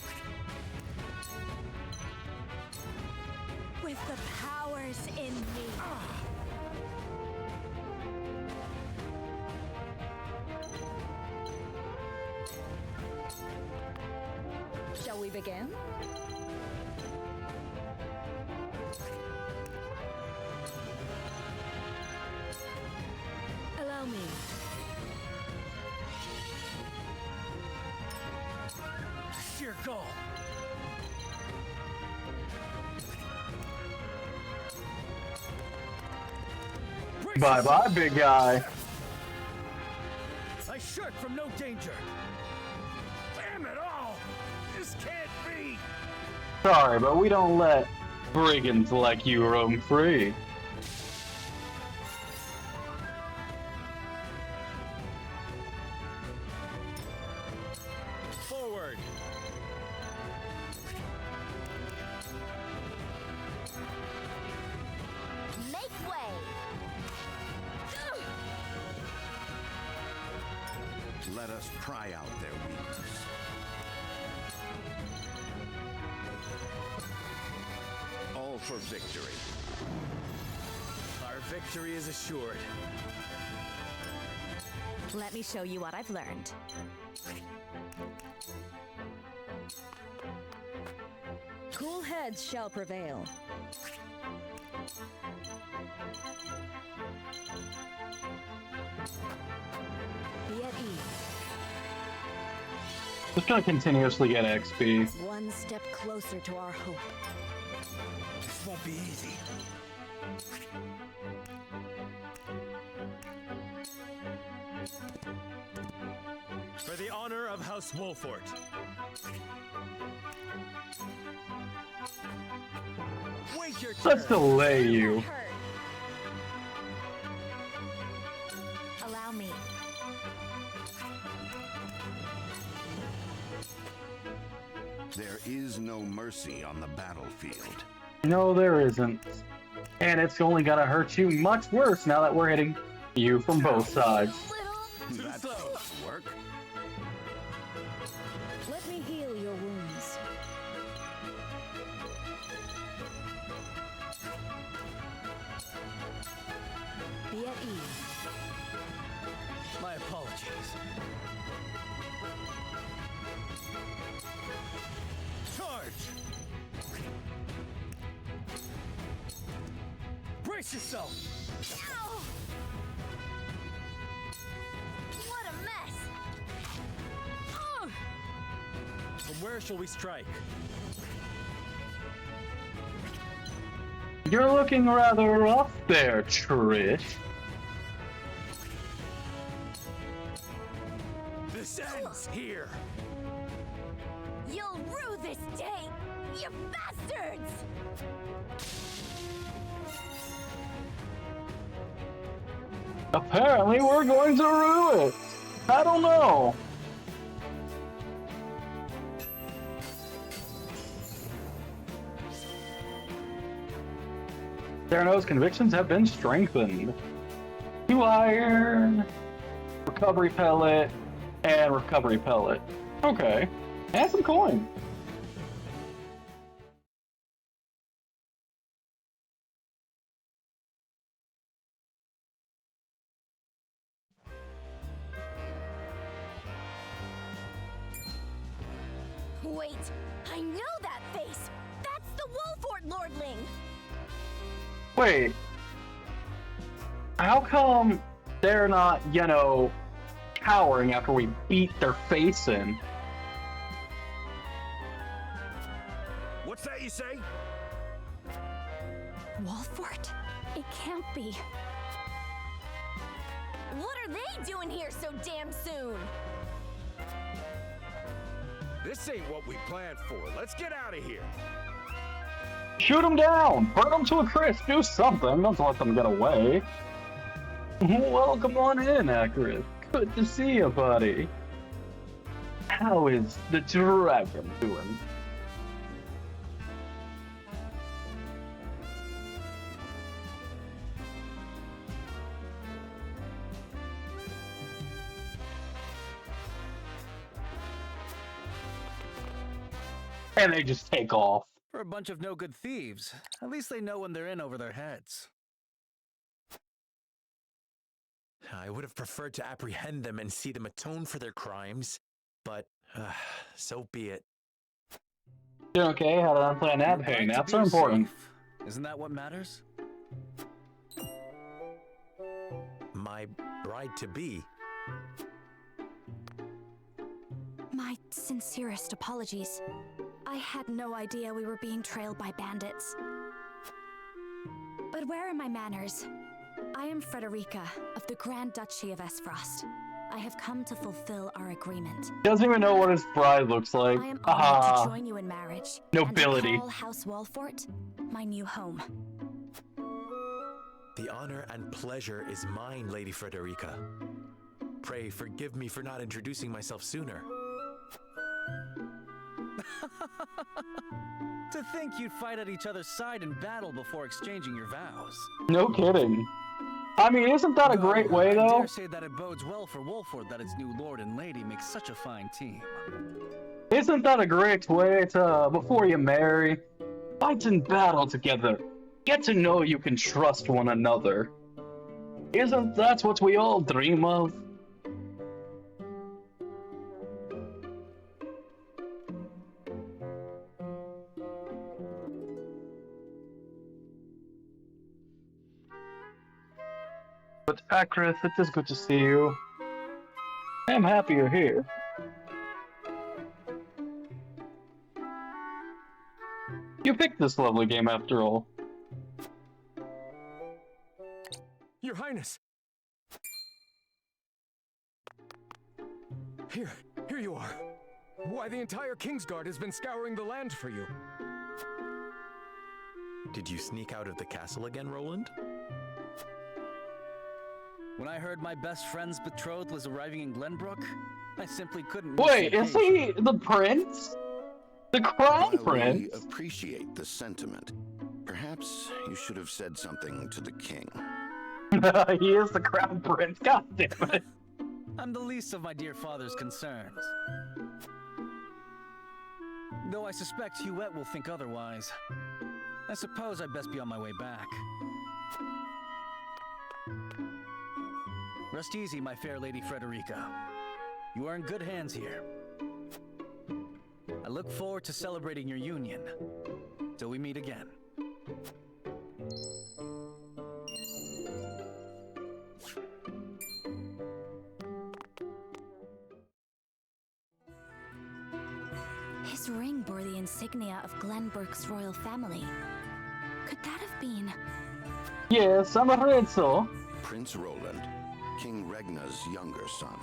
With the powers in me. Shall we begin? Allow me. Sheer goal. Bye-bye, big guy. I shirk from no danger. Damn it all! This can't be! Sorry, but we don't let brigands like you roam free. Forward. Make way! Let us pry out their weakness. All for victory. Our victory is assured. Let me show you what I've learned. Cool heads shall prevail. Be at ease. Just gonna continuously get XP. One step closer to our hope. This won't be easy. For the honor of House Wolfort. Wait your Let's turn. delay you. Hurt. Allow me. There is no mercy on the battlefield. No, there isn't. And it's only gonna hurt you much worse now that we're hitting you from both sides. That's work. Let me heal your wounds. Be at ease. My apologies. Charge! Brace yourself! Ow! What a mess! From where shall we strike? You're looking rather rough there, Trish. This ends here. You'll rue this day, you bastards! Apparently, we're going to rue it. I don't know. Cyrano's convictions have been strengthened. 2 iron, recovery pellet, and recovery pellet. Okay, and some coin. Wait, I know that face! That's the Wolfort Lordling! Wait, how come they're not, you know, cowering after we beat their face in? What's that you say? Wolfort? It can't be. What are they doing here so damn soon? This ain't what we planned for. Let's get out of here. Shoot them down! Burn them to a crisp! Do something! Don't let them get away! Welcome on in, Acrith. Good to see you, buddy. How is the dragon doing? And they just take off. For a bunch of no-good thieves. At least they know when they're in over their heads. I would have preferred to apprehend them and see them atone for their crimes, but so be it. Doing okay? How did I play a nap? Hey, naps are important. Isn't that what matters? My bride-to-be. My sincerest apologies. I had no idea we were being trailed by bandits. But where are my manners? I am Frederica of the Grand Duchy of Esfrost. I have come to fulfill our agreement. Doesn't even know what his bride looks like. I am honored to join you in marriage. Nobility. And to call House Wolfort my new home. The honor and pleasure is mine, Lady Frederica. Pray forgive me for not introducing myself sooner. To think you'd fight at each other's side in battle before exchanging your vows. No kidding. I mean, isn't that a great way, I though? dare say that it bodes well for Wolford that its new lord and lady make such a fine team. Isn't that a great way to, before you marry, fight in battle together, get to know you can trust one another? Isn't that what we all dream of? But Acrith, it is good to see you. I am happy you're here. You picked this lovely game after all. Your Highness! Here you are. Why, the entire Kingsguard has been scouring the land for you. Did you sneak out of the castle again, Roland? When I heard my best friend's betrothed was arriving in Glenbrook, I simply couldn't. Wait, is he the prince? The crown While prince? we appreciate the sentiment, perhaps Perhaps you should have said something to the king. He is the crown prince. God damn it. I'm the least of my dear father's concerns. Though I suspect Huette will think otherwise. I suppose I'd best be on my way back. Rest easy, my fair lady Frederica. You are in good hands here. I look forward to celebrating your union. Till we meet again. His ring bore the insignia of Glenbrook's royal family. Could that have been... Yes, I'm afraid so. Prince Roland, King Regna's younger son.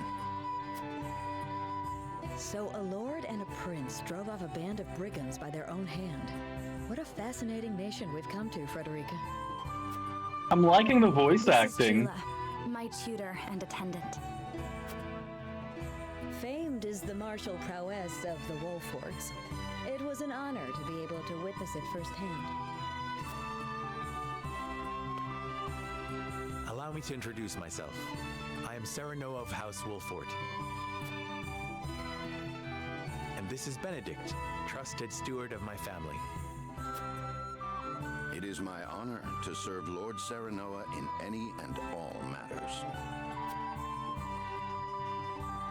So a lord and a prince drove off a band of brigands by their own hand. What a fascinating nation we've come to, Frederica. I'm liking the voice This acting. is Jula, my tutor and attendant. Famed is the martial prowess of the Wolforts. It was an honor to be able to witness it firsthand. Allow me to introduce myself. I am Serenoa of House Wolfort. And this is Benedict, trusted steward of my family. It is my honor to serve Lord Serenoa in any and all matters.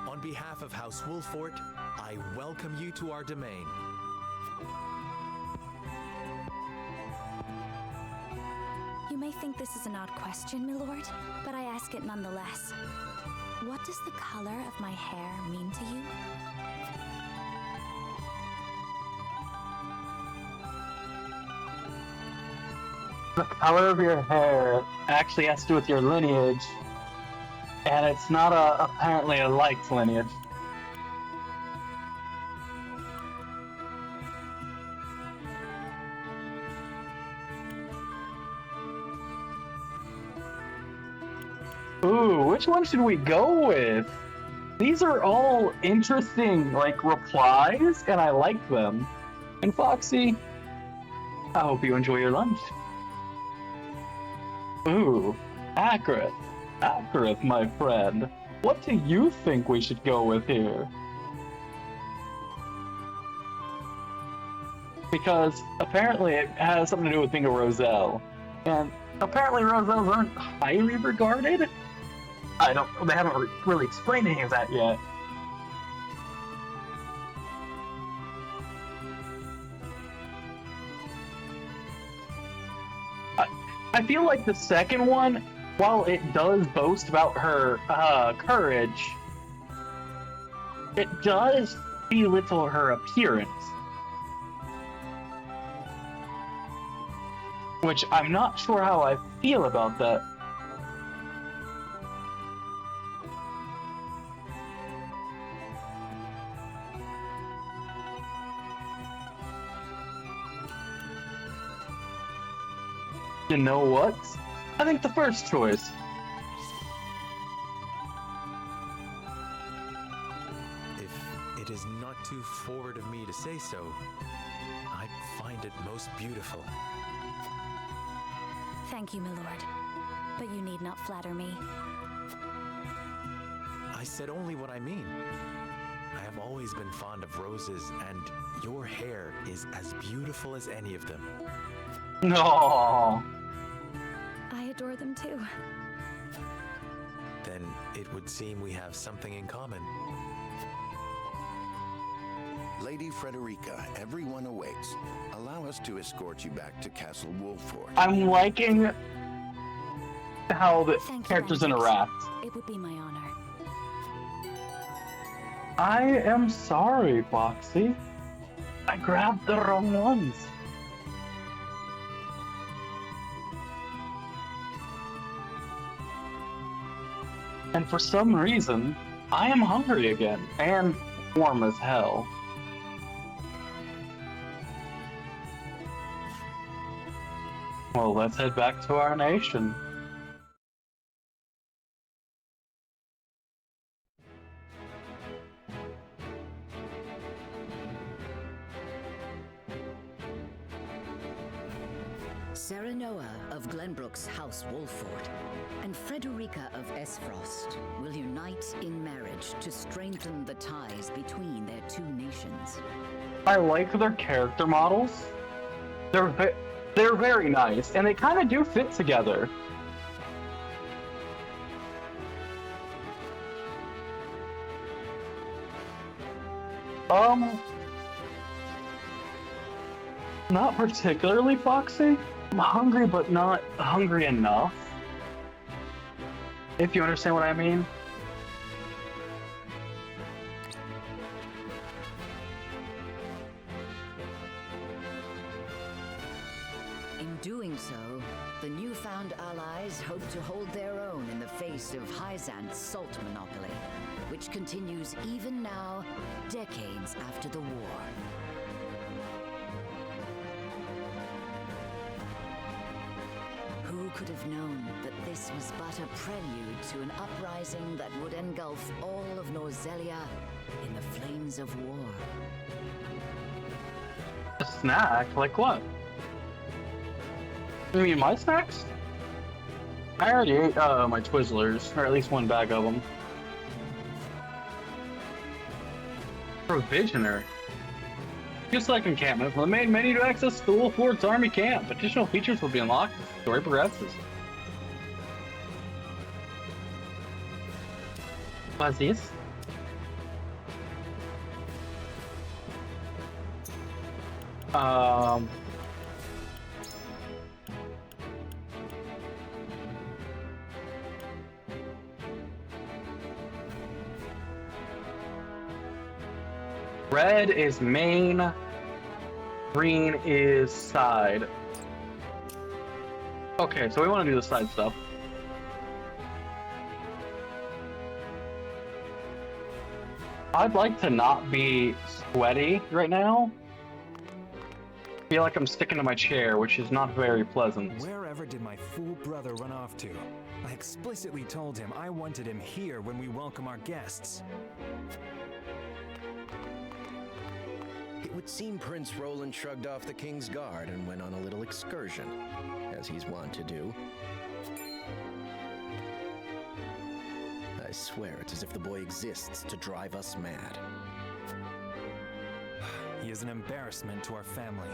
On behalf of House Wolfort, I welcome you to our domain. You may think this is an odd question, my lord, but I ask it nonetheless. What does the color of my hair mean to you? The color of your hair actually has to do with your lineage, and it's not apparently a liked lineage. Ooh, which one should we go with? These are all interesting, like, replies, and I like them. And Foxy, I hope you enjoy your lunch. Ooh, Akrith. Akrith, my friend. What do you think we should go with here? Because apparently it has something to do with being a Roselle. And apparently Roselles aren't highly regarded? They haven't really explained any of that yet. I feel like the second one, while it does boast about her courage, it does belittle her appearance. Which I'm not sure how I feel about that. You know what? I think the first choice. If it is not too forward of me to say so, I find it most beautiful. Thank you, my lord. But you need not flatter me. I said only what I mean. I have always been fond of roses, and your hair is as beautiful as any of them. No. I adore them too. Then it would seem we have something in common. Lady Frederica, everyone awaits. Allow us to escort you back to Castle Wolfort. I'm liking how the characters interact. It would be my honor. I am sorry, Foxy. I grabbed the wrong ones. And for some reason, I am hungry again, and warm as hell. Well, let's head back to our nation. Serenoa of Glenbrook's House Wolford and Frederica of Esfrost will unite in marriage to strengthen the ties between their two nations. I like their character models. They're very nice, and they kind of do fit together. Not particularly, Foxy. I'm hungry, but not hungry enough. If you understand what I mean. In doing so, the newfound allies hope to hold their own in the face of Hyzant's salt monopoly, which continues even now, decades after the war. Who could have known that this was but a prelude to an uprising that would engulf all of Norzelia in the flames of war? A snack? Like what? You mean my snacks? I already ate my Twizzlers, or at least one bag of them. Provisioner. New select encampment from the main menu to access the Wolford's army camp. Additional features will be unlocked as the story progresses. What's this? Red is main, green is side. Okay, so we want to do the side stuff. I'd like to not be sweaty right now. I feel like I'm sticking to my chair, which is not very pleasant. Wherever did my fool brother run off to? I explicitly told him I wanted him here when we welcome our guests. It would seem Prince Roland shrugged off the King's Guard and went on a little excursion, as he's wont to do. I swear it's as if the boy exists to drive us mad. He is an embarrassment to our family.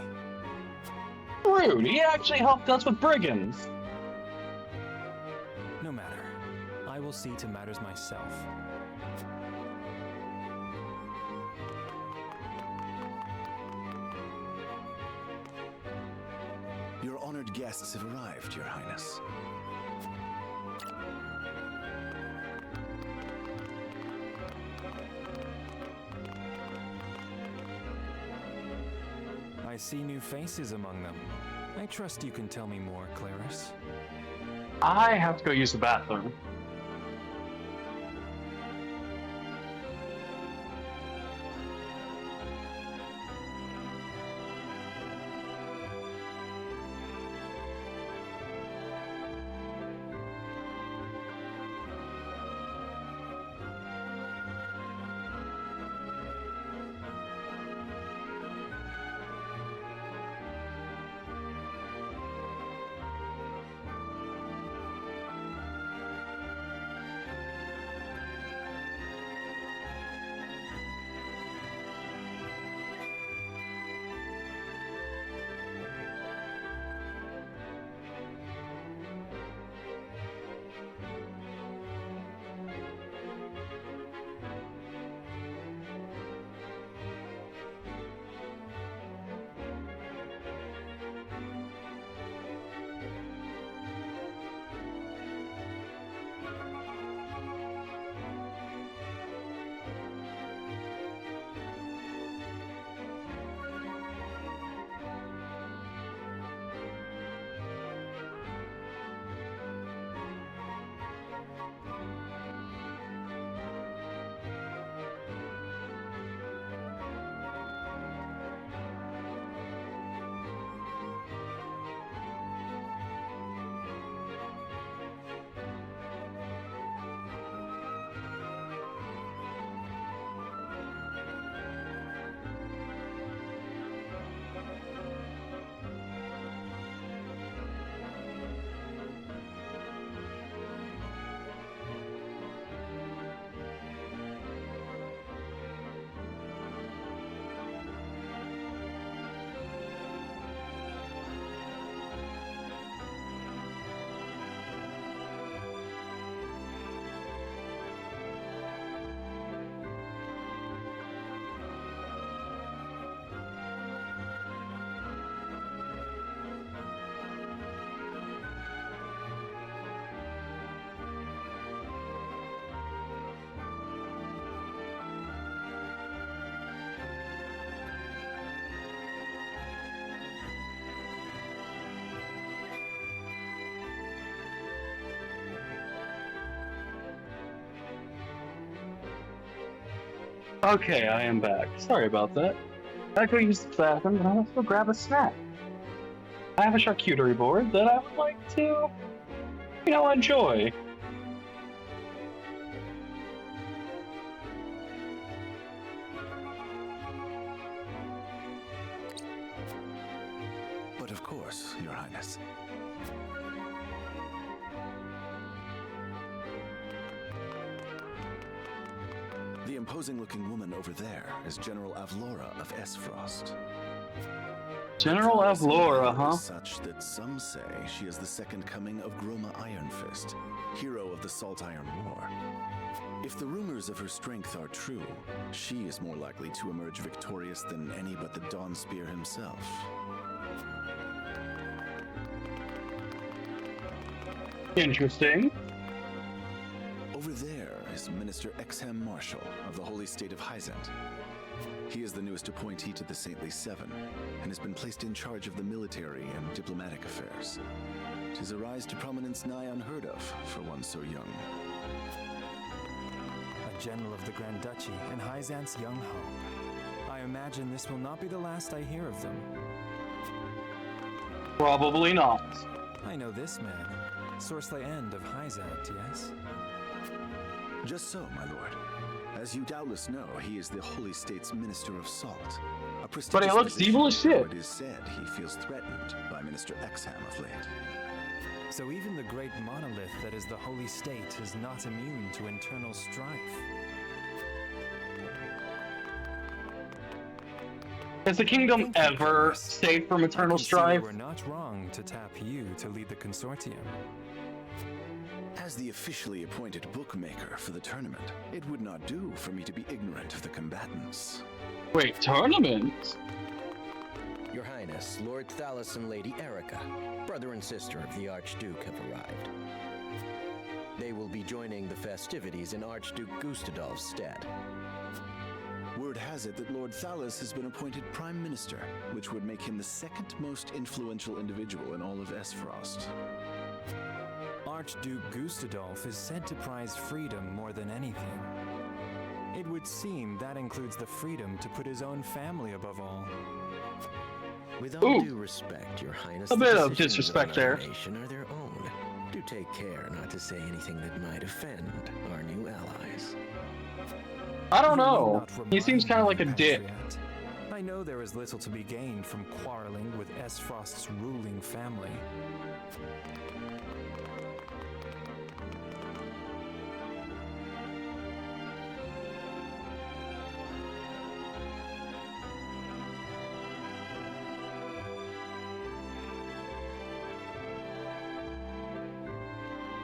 Rude! He actually helped us with brigands! No matter. I will see to matters myself. Your honored guests have arrived, Your Highness. I see new faces among them. I trust you can tell me more, Clarice. I have to go use the bathroom. Okay, I am back. Sorry about that. I go use the bathroom, and I want to go grab a snack. I have a charcuterie board that I would like to, enjoy. But of course, Your Highness. The imposing-looking woman over there is General Avlora of Esfrost. General Avlora, huh? Such that some say she is the second coming of Groma Ironfist, hero of the Salt Iron War. If the rumors of her strength are true, she is more likely to emerge victorious than any but the Dawnspear himself. Interesting. Over there is Minister Exham Marshal of the Holy State of Hyzant. He is the newest appointee to the Saintly Seven, and has been placed in charge of the military and diplomatic affairs. 'Tis a rise to prominence nigh unheard of for one so young. A general of the Grand Duchy and Hyzant's young hope. I imagine this will not be the last I hear of them. Probably not. I know this man. Sorsley End of Hyzant, yes? Just so, my lord. As you doubtless know, he is the Holy State's Minister of Salt. A prestigious But he looks position, evil as shit. It is said he feels threatened by Minister Exham of late. So even the great monolith that is the Holy State is not immune to internal strife. Has the kingdom ever safe from eternal strife? You were not wrong to tap you to lead the consortium. As the officially appointed bookmaker for the tournament, it would not do for me to be ignorant of the combatants. Wait, tournament? Your Highness, Lord Thalos and Lady Erica, brother and sister of the Archduke, have arrived. They will be joining the festivities in Archduke Gustadolf's stead. Word has it that Lord Thalos has been appointed Prime Minister, which would make him the second most influential individual in all of Esfrost. Archduke Gustadolf is said to prize freedom more than anything. It would seem that includes the freedom to put his own family above all. With all due respect, Your Highness, a bit of disrespect there. Are their own. Do take care not to say anything that might offend our new allies. I don't know. He seems kind of like a dick. I know there is little to be gained from quarreling with Esfrost's ruling family.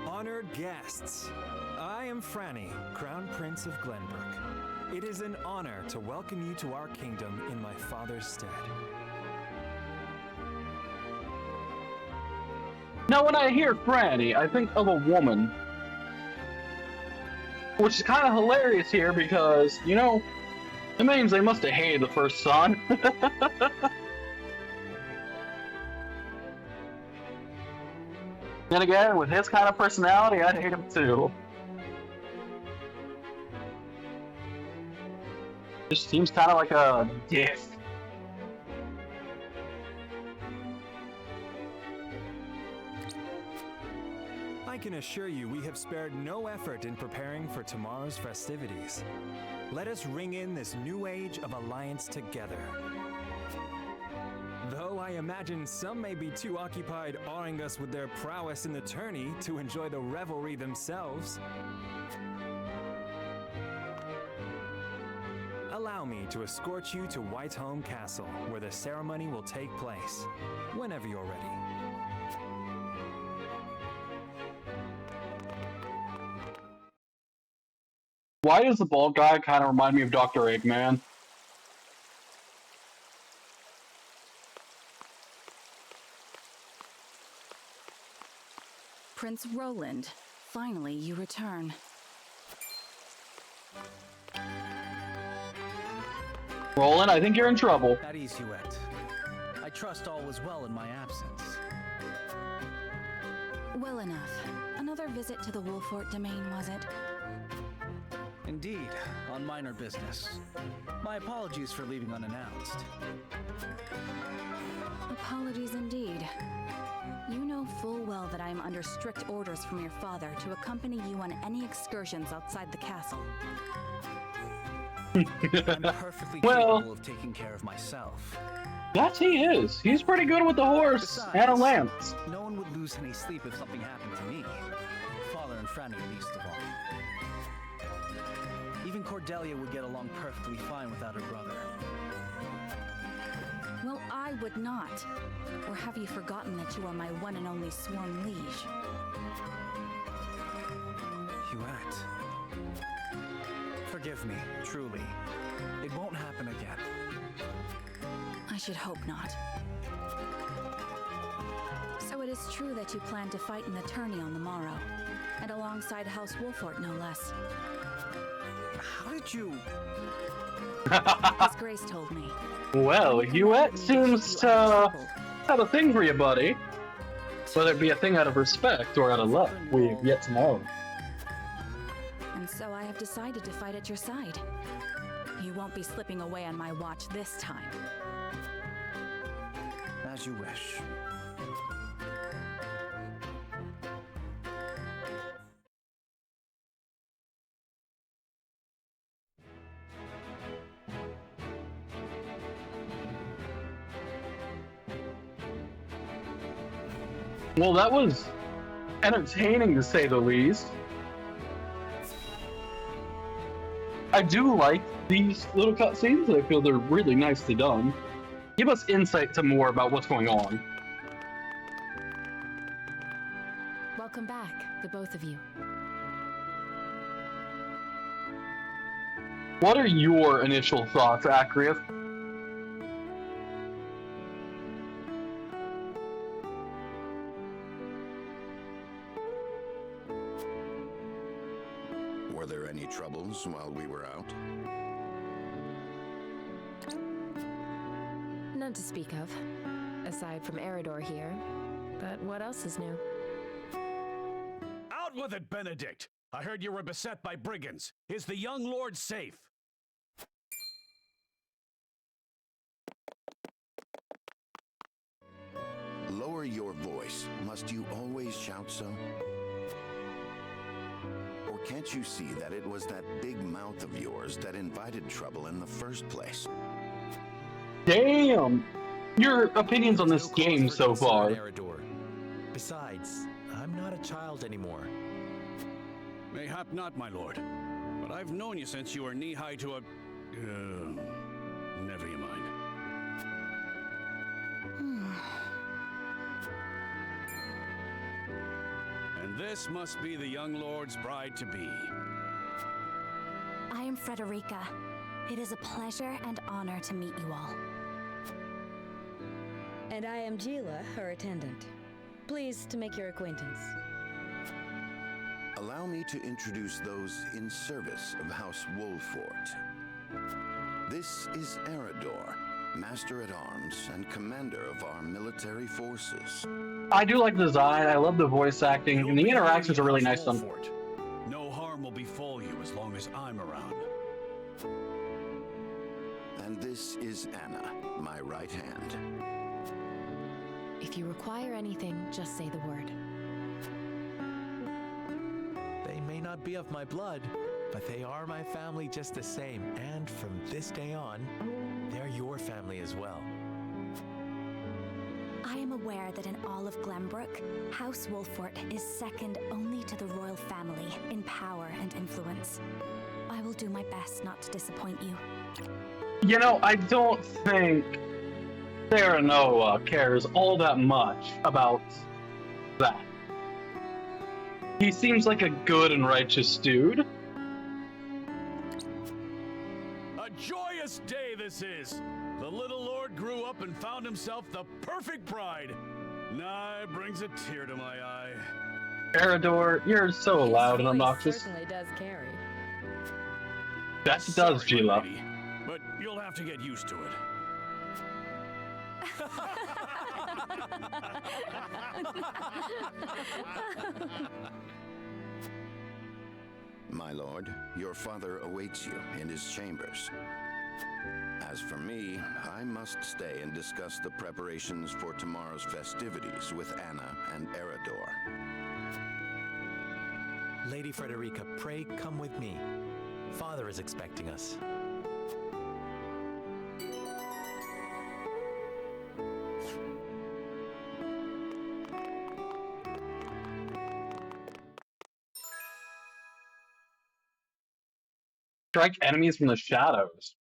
Honored guests, I am Franny, Crown Prince of Glenbrook. It is an honor to welcome you to our kingdom in my father's stead. Now, when I hear Franny, I think of a woman. Which is kind of hilarious here because, it means they must have hated the first son. Then again, with his kind of personality, I'd hate him too. Just seems kind of like a dick. I can assure you we have spared no effort in preparing for tomorrow's festivities. Let us ring in this new age of alliance together. Though I imagine some may be too occupied awing us with their prowess in the tourney to enjoy the revelry themselves. Allow me to escort you to Whiteholm Castle, where the ceremony will take place, whenever you're ready. Why does the bald guy kind of remind me of Dr. Eggman? Prince Roland, finally you return. Roland, I think you're in trouble. At ease, Huette. I trust all was well in my absence. Well enough. Another visit to the Wolfort domain, was it? indeed, on minor business. My apologies for leaving unannounced. Apologies indeed. You know full well that I am under strict orders from your father to accompany you on any excursions outside the castle. I'm perfectly capable of taking care of myself. That he is. He's pretty good with the horse Besides, and a lance. No one would lose any sleep if something happened to me. Father and Franny least of all. Even Cordelia would get along perfectly fine without her brother. Well, I would not. Or have you forgotten that you are my one and only sworn liege? Huette. Forgive me, truly. It won't happen again. I should hope not. So it is true that you plan to fight in the tourney on the morrow, and alongside House Wolfort, no less. How did you... His Grace told me. Well, Huette seems to have a thing for you, buddy. Whether it be a thing out of respect or out of love, we have yet to know. And so I have decided to fight at your side. You won't be slipping away on my watch this time. As you wish. Well, that was entertaining to say the least. I do like these little cutscenes. I feel they're really nicely done. Give us insight to more about what's going on. Welcome back, the both of you. What are your initial thoughts, Acreus? Were there any troubles while we were out? None to speak of, aside from Eridor here. But what else is new? Out with it, Benedict! I heard you were beset by brigands. Is the young lord safe? Lower your voice. Must you always shout so? Or can't you see that it was that big mouth of yours that invited trouble in the first place? Damn! Your opinions on this game so far. Besides, I'm not a child anymore. Mayhap not, my lord. But I've known you since you were knee-high to a... never you mind. And this must be the young lord's bride-to-be. I am Frederica. It is a pleasure and honor to meet you all. And I am Gila, her attendant. Pleased to make your acquaintance. Allow me to introduce those in service of House Wolfort. This is Eridor, Master-at-Arms and Commander of our military forces. I do like the design, I love the voice acting, and the interactions are really nice done. No harm will befall you as long as I'm around. And this is Anna, my right hand. If you require anything, just say the word. They may not be of my blood, but they are my family just the same. And from this day on, they're your family as well. I am aware that in all of Glenbrook, House Wolfort is second only to the royal family in power and influence. I will do my best not to disappoint you. You know, I don't think Serenoa cares all that much about that. He seems like a good and righteous dude. A joyous day this is! The little lord grew up and found himself the perfect bride. Nigh brings a tear to my eye. Eridor, you're so loud and obnoxious. Certainly does carry. That does, Gila. Lady, but you'll have to get used to it. My lord, your father awaits you in his chambers. As for me, I must stay and discuss the preparations for tomorrow's festivities with Anna and Eridor. Lady Frederica, pray come with me. Father is expecting us. Strike enemies from the shadows.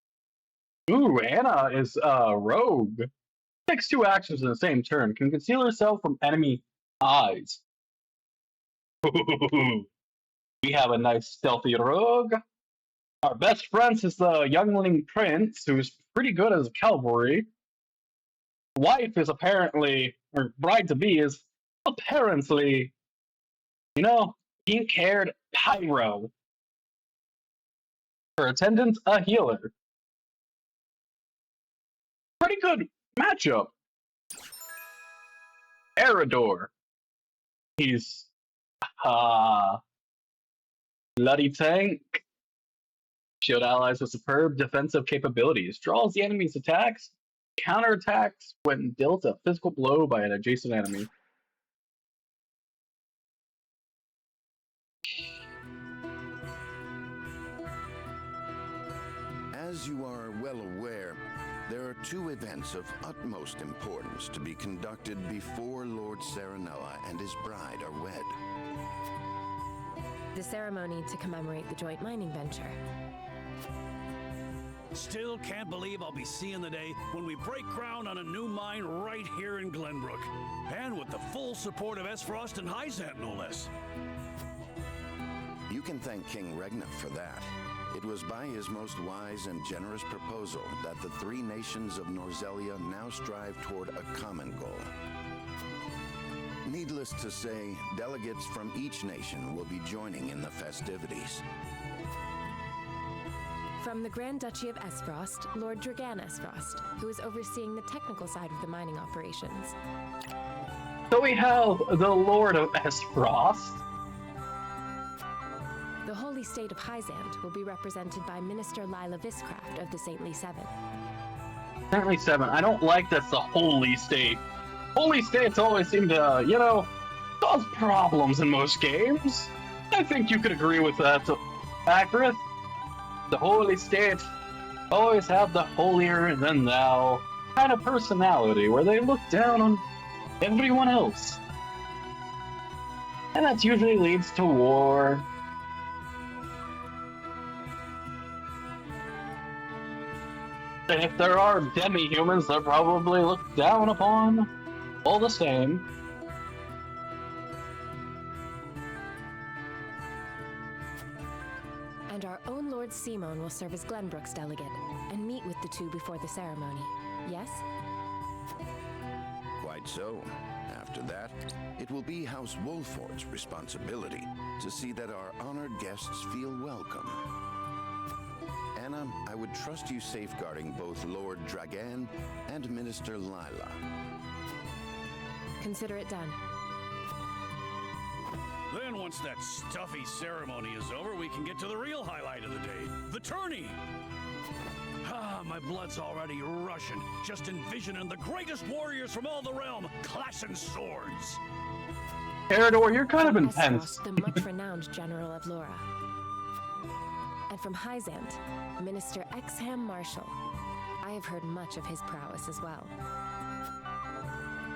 Ooh, Anna is rogue. Takes 2 actions in the same turn. Can conceal herself from enemy eyes. Ooh, we have a nice stealthy rogue. Our best friend is the youngling prince, who's pretty good as cavalry. Wife is apparently, or bride-to-be is apparently, pink-haired pyro. Her attendant, a healer. Pretty good matchup. Eridor. He's bloody tank. Shield allies with superb defensive capabilities. Draws the enemy's attacks. Counterattacks when dealt a physical blow by an adjacent enemy. As you are well aware, there are 2 events of utmost importance to be conducted before Lord Serenella and his bride are wed. The ceremony to commemorate the joint mining venture. Still can't believe I'll be seeing the day when we break ground on a new mine right here in Glenbrook. And with the full support of Esfrost and Hyzant, no less. You can thank King Regna for that. It was by his most wise and generous proposal that the 3 nations of Norzelia now strive toward a common goal. Needless to say, delegates from each nation will be joining in the festivities. From the Grand Duchy of Esfrost, Lord Dragan Esfrost, who is overseeing the technical side of the mining operations. So we have the Lord of Esfrost. The Holy State of Hyzant will be represented by Minister Lila Viscraft of the Saintly Seven. Saintly Seven. I don't like that's the Holy State. Holy States always seem to, cause problems in most games. I think you could agree with that, Accurate. The Holy State always have the holier than thou kind of personality where they look down on everyone else. And that usually leads to war. And if there are demi-humans, they're probably looked down upon all the same. And our own Lord Simon will serve as Glenbrook's delegate and meet with the 2 before the ceremony. Yes? Quite so. After that, it will be House Wolfort's responsibility to see that our honored guests feel welcome. Anna, I would trust you safeguarding both Lord Dragan and Minister Lila. Consider it done. Then once that stuffy ceremony is over, we can get to the real highlight of the day, the tourney. My blood's already rushing, just envisioning the greatest warriors from all the realm clashing swords. Eridor, you're kind of intense. The much-renowned General of Laura. And from Hyzant, Minister Exham Marshall. I have heard much of his prowess as well.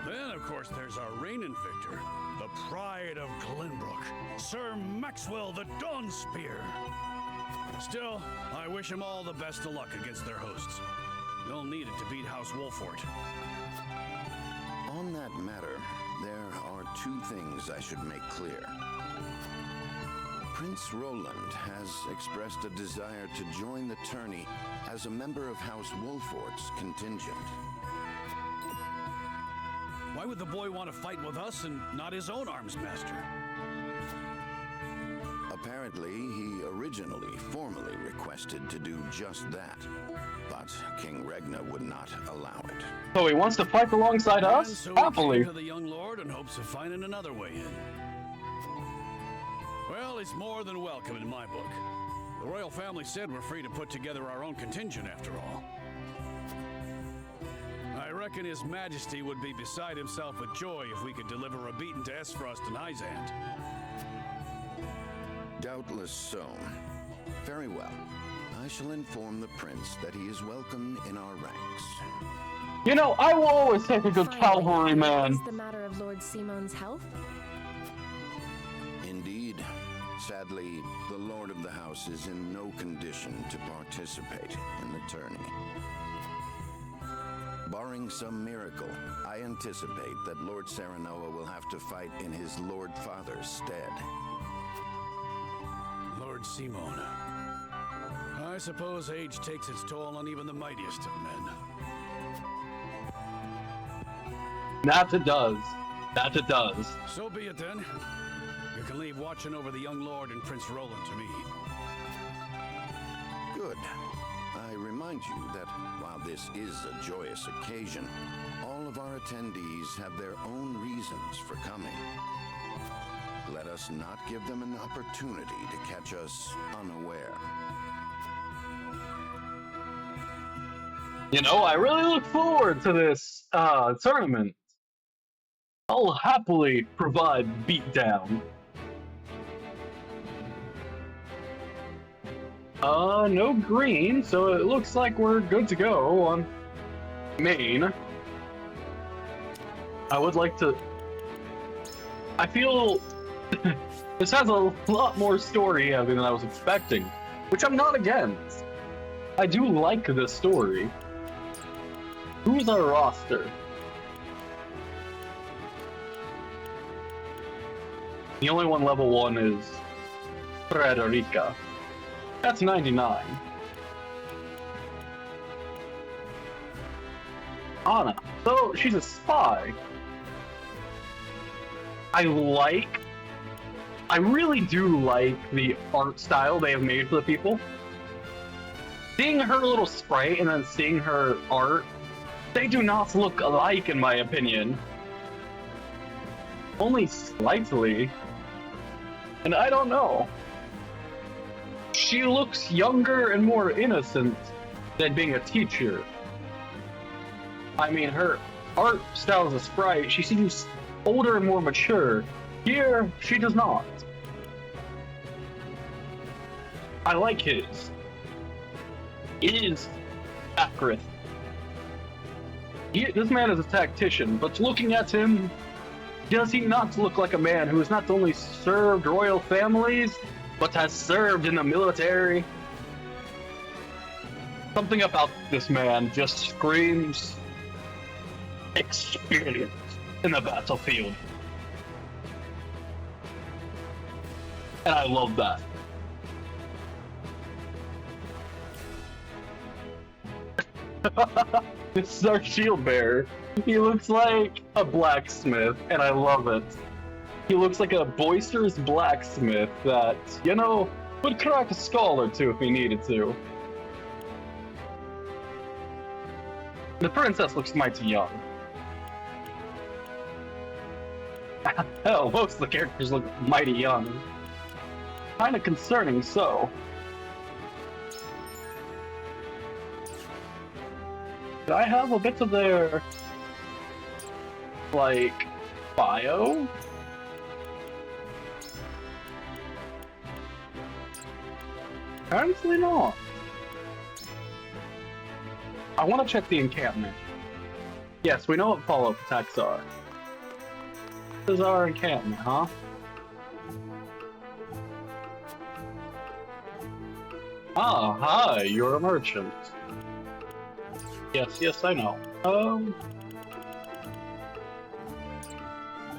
Then, of course, there's our reigning victor, the pride of Glenbrook, Sir Maxwell the Dawnspear. Still, I wish him all the best of luck against their hosts. They'll need it to beat House Wolfort. On that matter, there are 2 things I should make clear. Prince Roland has expressed a desire to join the tourney as a member of House Wolfort's contingent. Why would the boy want to fight with us and not his own arms master? Apparently, he originally formally requested to do just that, but King Regna would not allow it. So he wants to fight alongside us? So Happily. he came to the young lord in hopes of finding another way in. Well, Well, it's more than welcome in my book. The royal family said we're free to put together our own contingent after all. I reckon His Majesty would be beside himself with joy if we could deliver a beating to Esfrost and Hyzant. Doubtless so. Very well. I shall inform the prince that he is welcome in our ranks. You know, I will always take a good cavalry man. Is the matter of Lord Simon's health? Indeed. Sadly, the Lord of the House is in no condition to participate in the tourney. Barring some miracle, I anticipate that Lord Serenoa will have to fight in his Lord Father's stead. Lord Simon. I suppose age takes its toll on even the mightiest of men. That it does. That it does. So be it then. You can leave watching over the young lord and Prince Roland to me. Good. I remind you that while this is a joyous occasion, all of our attendees have their own reasons for coming. Let us not give them an opportunity to catch us unaware. You know, I really look forward to this tournament. I'll happily provide beatdown. No green, so it looks like we're good to go on main. I would like to... I feel this has a lot more story heavy than I was expecting, which I'm not against. I do like this story. Who's our roster? The only one level 1 is Frederica. That's 99. Anna. So she's a spy. I really do like the art style they have made for the people. Seeing her little sprite and then seeing her art, they do not look alike in my opinion. Only slightly. And I don't know. She looks younger and more innocent than being a teacher. I mean, her art style as a sprite, she seems older and more mature. Here, she does not. I like his. It is accurate. This man is a tactician, but looking at him, does he not look like a man who has not only served royal families, but has served in the military? Something about this man just screams experience in the battlefield. And I love that. This is our shield bearer. He looks like a blacksmith, and I love it. He looks like a boisterous blacksmith that, you know, would crack a skull or two if he needed to. The princess looks mighty young. Hell, most of the characters look mighty young. Kinda concerning, so. Did I have a bit of their, like, bio? Apparently not. I want to check the encampment. Yes, we know what follow-up attacks are. This is our encampment, huh? Ah, hi, you're a merchant. Yes, I know.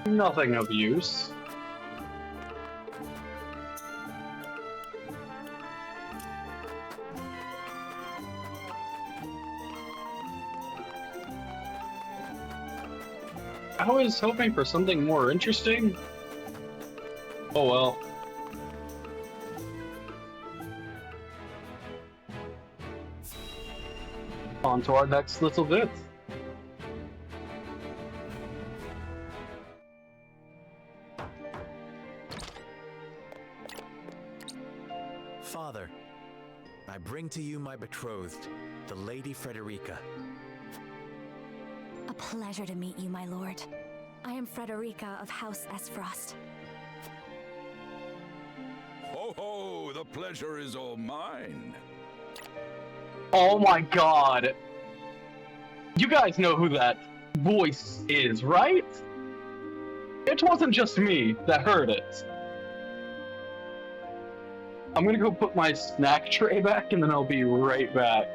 Nothing of use. I was hoping for something more interesting. Oh well. On to our next little bit. I bring to you my betrothed, the Lady Frederica. A pleasure to meet you, my lord. I am Frederica of House Esfrost. Ho ho, the pleasure is all mine. Oh my god. You guys know who that voice is, right? It wasn't just me that heard it. I'm gonna go put my snack tray back and then I'll be right back.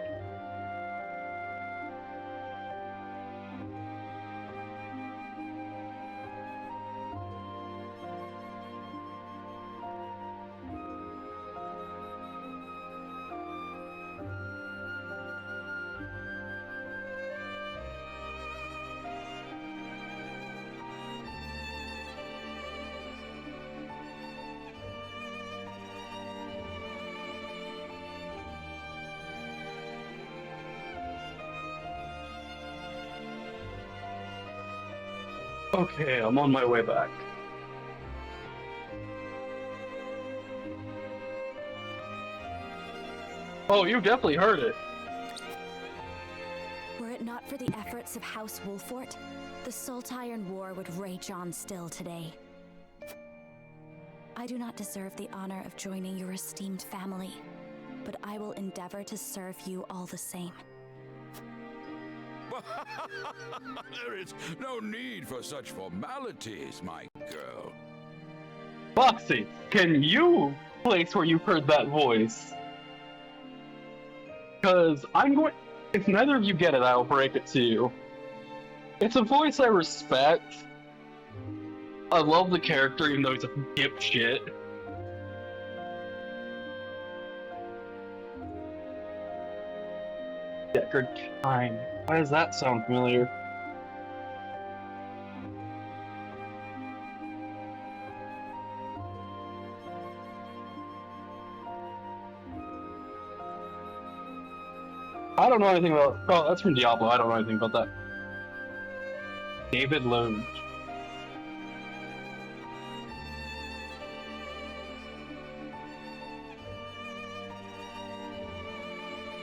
Okay, I'm on my way back. Oh, you definitely heard it. Were it not for the efforts of House Wolfort, the Saltiron War would rage on still today. I do not deserve the honor of joining your esteemed family, but I will endeavor to serve you all the same. There is no need for such formalities, my girl. Foxy, can you place where you heard that voice? Because I'm going... If neither of you get it, I'll break it to you. It's a voice I respect. I love the character, even though he's a dipshit. Deckard Kine. Why does that sound familiar? I don't know anything about... Oh, that's from Diablo. I don't know anything about that. David Loge.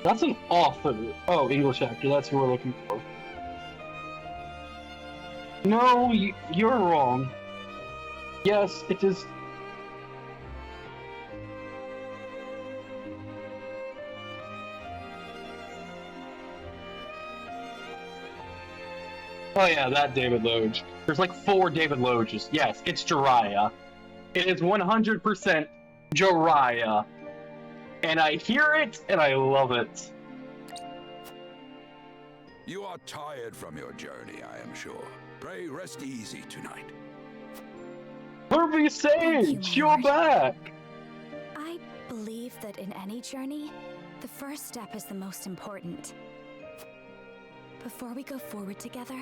That's an author. Oh, English actor. That's who we're looking for. No, you're wrong. Yes, it is... Oh yeah, that David Loge. There's like 4 David Loges. Yes, it's Jiraiya. It is 100% Jiraiya. And I hear it, and I love it. You are tired from your journey, I am sure. Pray rest easy tonight. Kirby Sage, you're back! I believe that in any journey, the first step is the most important. Before we go forward together,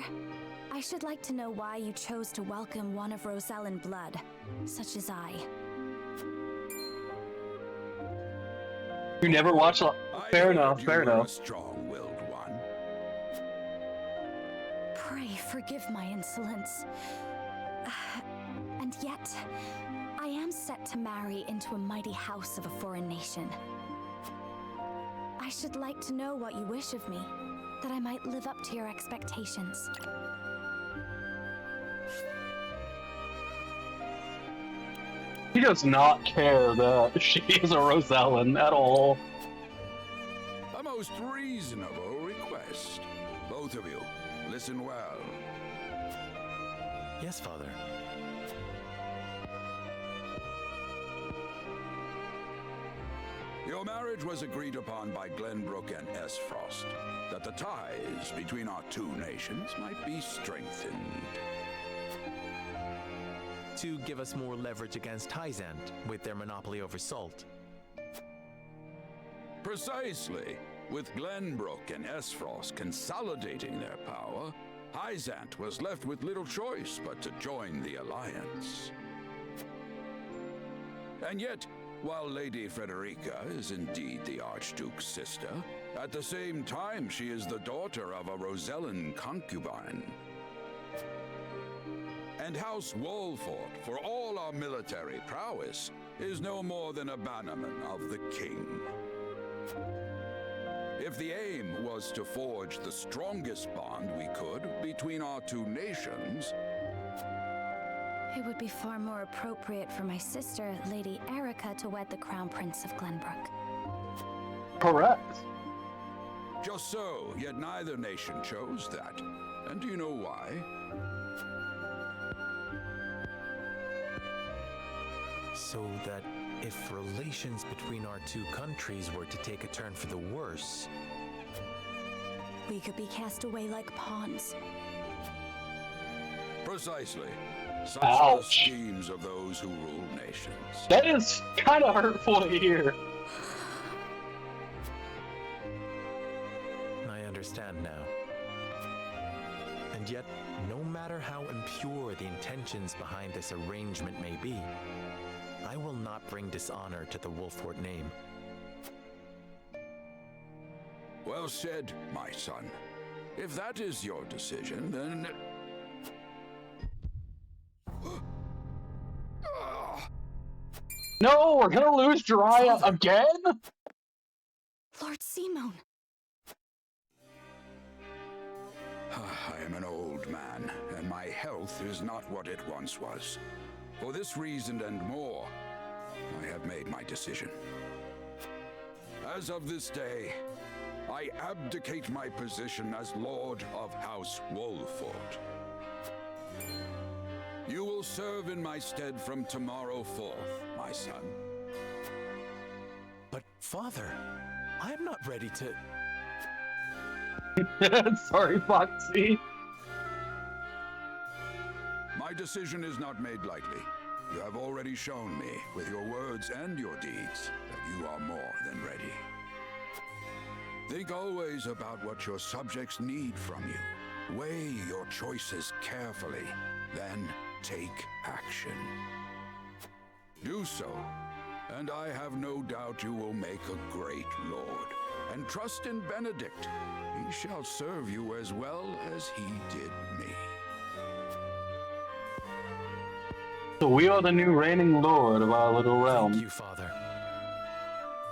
I should like to know why you chose to welcome one of Rosellan blood, such as I. You never watched... Fair enough, fair enough. A strong-willed one. Pray forgive my insolence. And yet, I am set to marry into a mighty house of a foreign nation. I should like to know what you wish of me, that I might live up to your expectations. He does not care that she is a Rosellan at all. A most reasonable request. Both of you, listen well. Yes, Father. Your marriage was agreed upon by Glenbrook and Esfrost, that the ties between our 2 nations might be strengthened. To give us more leverage against Hyzant with their monopoly over salt. Precisely. With Glenbrook and Esfrost consolidating their power, Hyzant was left with little choice but to join the alliance. And yet, while Lady Frederica is indeed the Archduke's sister, at the same time she is the daughter of a Rosellan concubine. And House Wolfort, for all our military prowess, is no more than a bannerman of the king. If the aim was to forge the strongest bond we could between our two nations, It would be far more appropriate for my sister, Lady Erica, to wed the Crown Prince of Glenbrook. Correct. just so, yet neither nation chose that. And do you know why? So that if relations between our two countries were to take a turn for the worse, we could be cast away like pawns. Precisely. Such are the Ouch. schemes of those who rule nations. That is kind of hurtful to hear. I understand now. And yet, no matter how impure the intentions behind this arrangement may be, I will not bring dishonor to the Wolfort name. Well said, my son. If that is your decision, then... No, we're gonna lose Jiraiya again? Lord Simone. I am an old man, and my health is not what it once was. For this reason and more, I have made my decision. As of this day, I abdicate my position as Lord of House Wolfort. You will serve in my stead from tomorrow forth, my son. But, Father, I am not ready to... Sorry, Foxy. My decision is not made lightly. You have already shown me, with your words and your deeds, that you are more than ready. Think always about what your subjects need from you. Weigh your choices carefully, then take action. Do so, and I have no doubt you will make a great lord. And trust in Benedict. He shall serve you as well as he did me. So we are the new reigning lord of our little realm. Thank you, Father.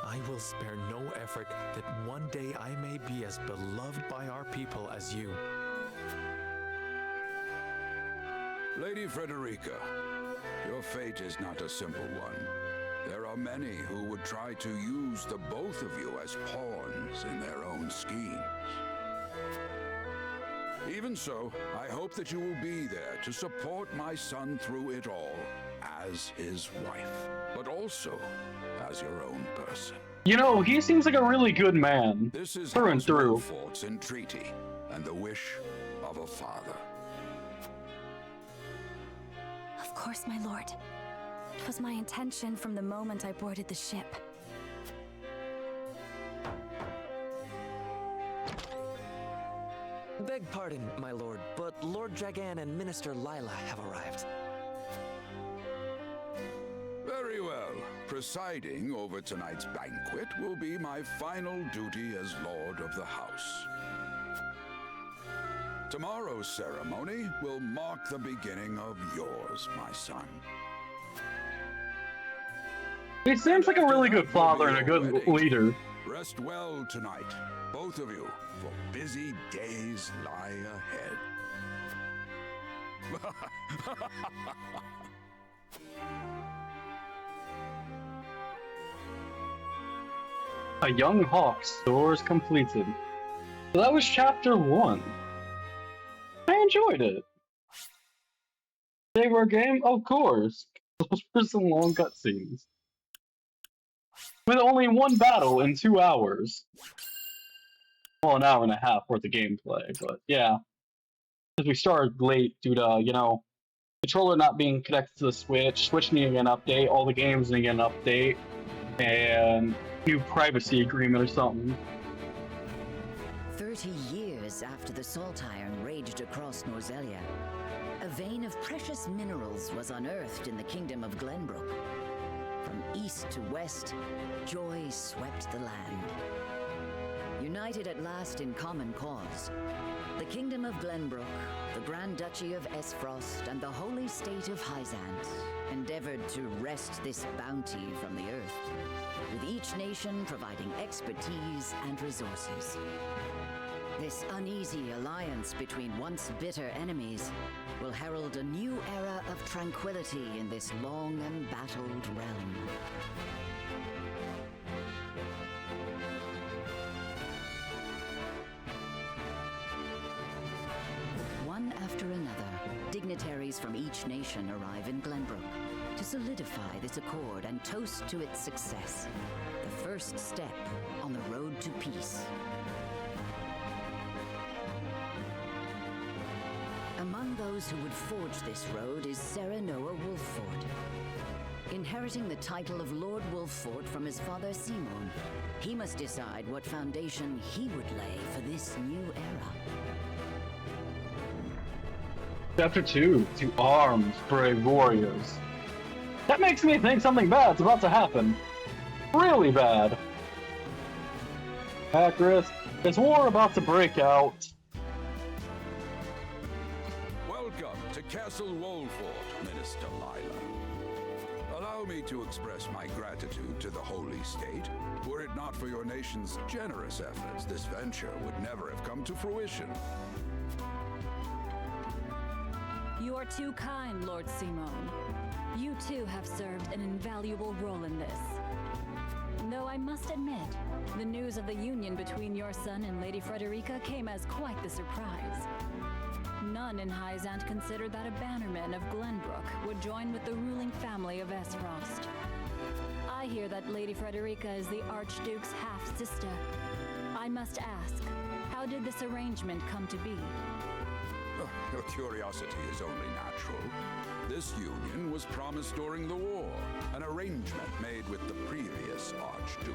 I will spare no effort that one day I may be as beloved by our people as you. Lady Frederica, your fate is not a simple one. There are many who would try to use the both of you as pawns in their own schemes. Even so, I hope that you will be there to support my son through it all, as his wife, but also as your own person. You know, he seems like a really good man. This is through and House through. Wolfort's entreaty, and the wish of a father. Of course, my lord. It was my intention from the moment I boarded the ship. Beg pardon, my lord, but Lord Dragan and Minister Lila have arrived. Very well. Presiding over tonight's banquet will be my final duty as Lord of the House. Tomorrow's ceremony will mark the beginning of yours, my son. He seems like a really good father and a good leader. Rest well tonight, both of you, for busy days lie ahead. A young hawk soars completed. So that was chapter 1. I enjoyed it. Save our game? Of course. Those were some long cutscenes. With only one battle in 2 hours. Well, an hour and a half worth of gameplay, but yeah. Because we started late due to, you know, controller not being connected to the Switch needing an update, all the games needing an update, and new privacy agreement or something. 30 years after the Salt Iron raged across Norzelia, a vein of precious minerals was unearthed in the kingdom of Glenbrook. From east to west, joy swept the land. united at last in common cause. The Kingdom of Glenbrook, the Grand Duchy of Esfrost, and the Holy State of Hyzant endeavored to wrest this bounty from the earth, with each nation providing expertise and resources. This uneasy alliance between once bitter enemies will herald a new era of tranquility in this long and battled realm. One after another, dignitaries from each nation arrive in Glenbrook to solidify this accord and toast to its success, the first step on the road to peace. Among those who would forge this road is Serenoa Wolffort. Inheriting the title of Lord Wolffort from his father Simon, he must decide what foundation he would lay for this new era. Chapter 2, To Arms, Brave Warriors. That makes me think something bad's about to happen. Really bad. Actress, is war about to break out? Welcome to Castle Wolffort, Minister Lila. Allow me to express my gratitude to the Holy State. Were it not for your nation's generous efforts, this venture would never have come to fruition. You are too kind, Lord Simon. You too have served an invaluable role in this. Though I must admit, the news of the union between your son and Lady Frederica came as quite the surprise. None in Hyzant considered that a bannerman of Glenbrook would join with the ruling family of Esfrost. I hear that Lady Frederica is the Archduke's half-sister. I must ask, how did this arrangement come to be? Your curiosity is only natural. This union was promised during the war, an arrangement made with the previous Archduke.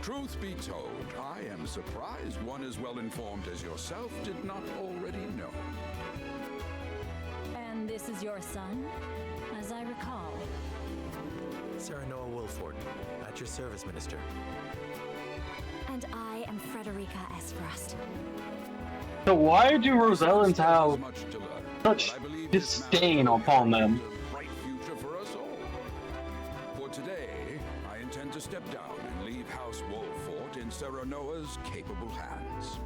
Truth be told, I am surprised one as well informed as yourself did not already know. And this is your son, as I recall. Serenoa Wolffort, at your service, Minister. And I am Frederica Esfrost. So why do Rosellans have such disdain upon them? Bright future for us all. For today, I intend to step down and leave House Wolffort in Serenoa's capable hands.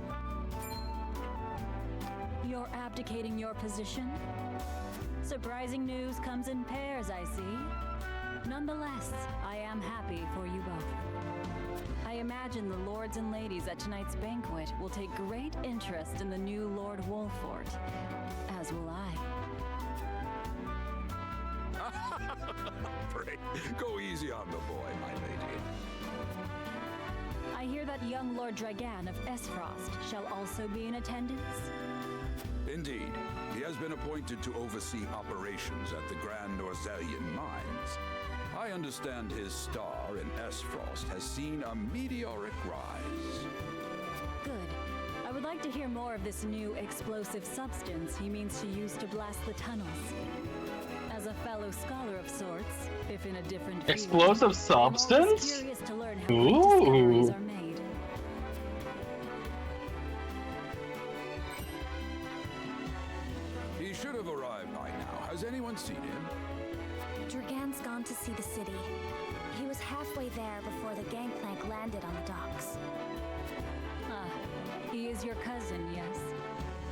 You're abdicating your position? Surprising news comes in pairs, I see. Nonetheless, I am happy for you both. I imagine the lords and ladies at tonight's banquet will take great interest in the new Lord Wolffort, as will I. Pray, go easy on the boy, my lady. I hear that young Lord Dragan of Esfrost shall also be in attendance. Indeed, he has been appointed to oversee operations at the Grand Norzellian mines. I understand his star in Esfrost has seen a meteoric rise. Good. I would like to hear more of this new explosive substance he means to use to blast the tunnels. As a fellow scholar of sorts, if in a different field, Explosive substance? I'm always curious to learn how discoveries are made. He should have arrived by now. Has anyone seen him? Dragan's gone to see the city. He was halfway there before the gangplank landed on the docks. Ah, he is your cousin, yes.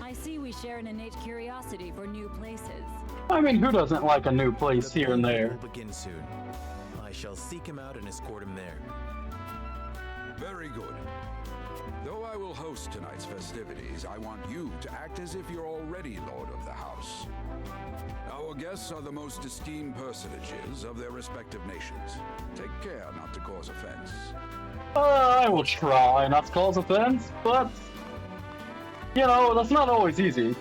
I see we share an innate curiosity for new places. I mean, who doesn't like a new place here and there? Will begin soon. I shall seek him out and escort him there. Very good. Though I will host tonight's festivities, I want you to act as if you're already Lord of the House. Our guests are the most esteemed personages of their respective nations. Take care not to cause offense. I will try not to cause offense, but, you know, that's not always easy.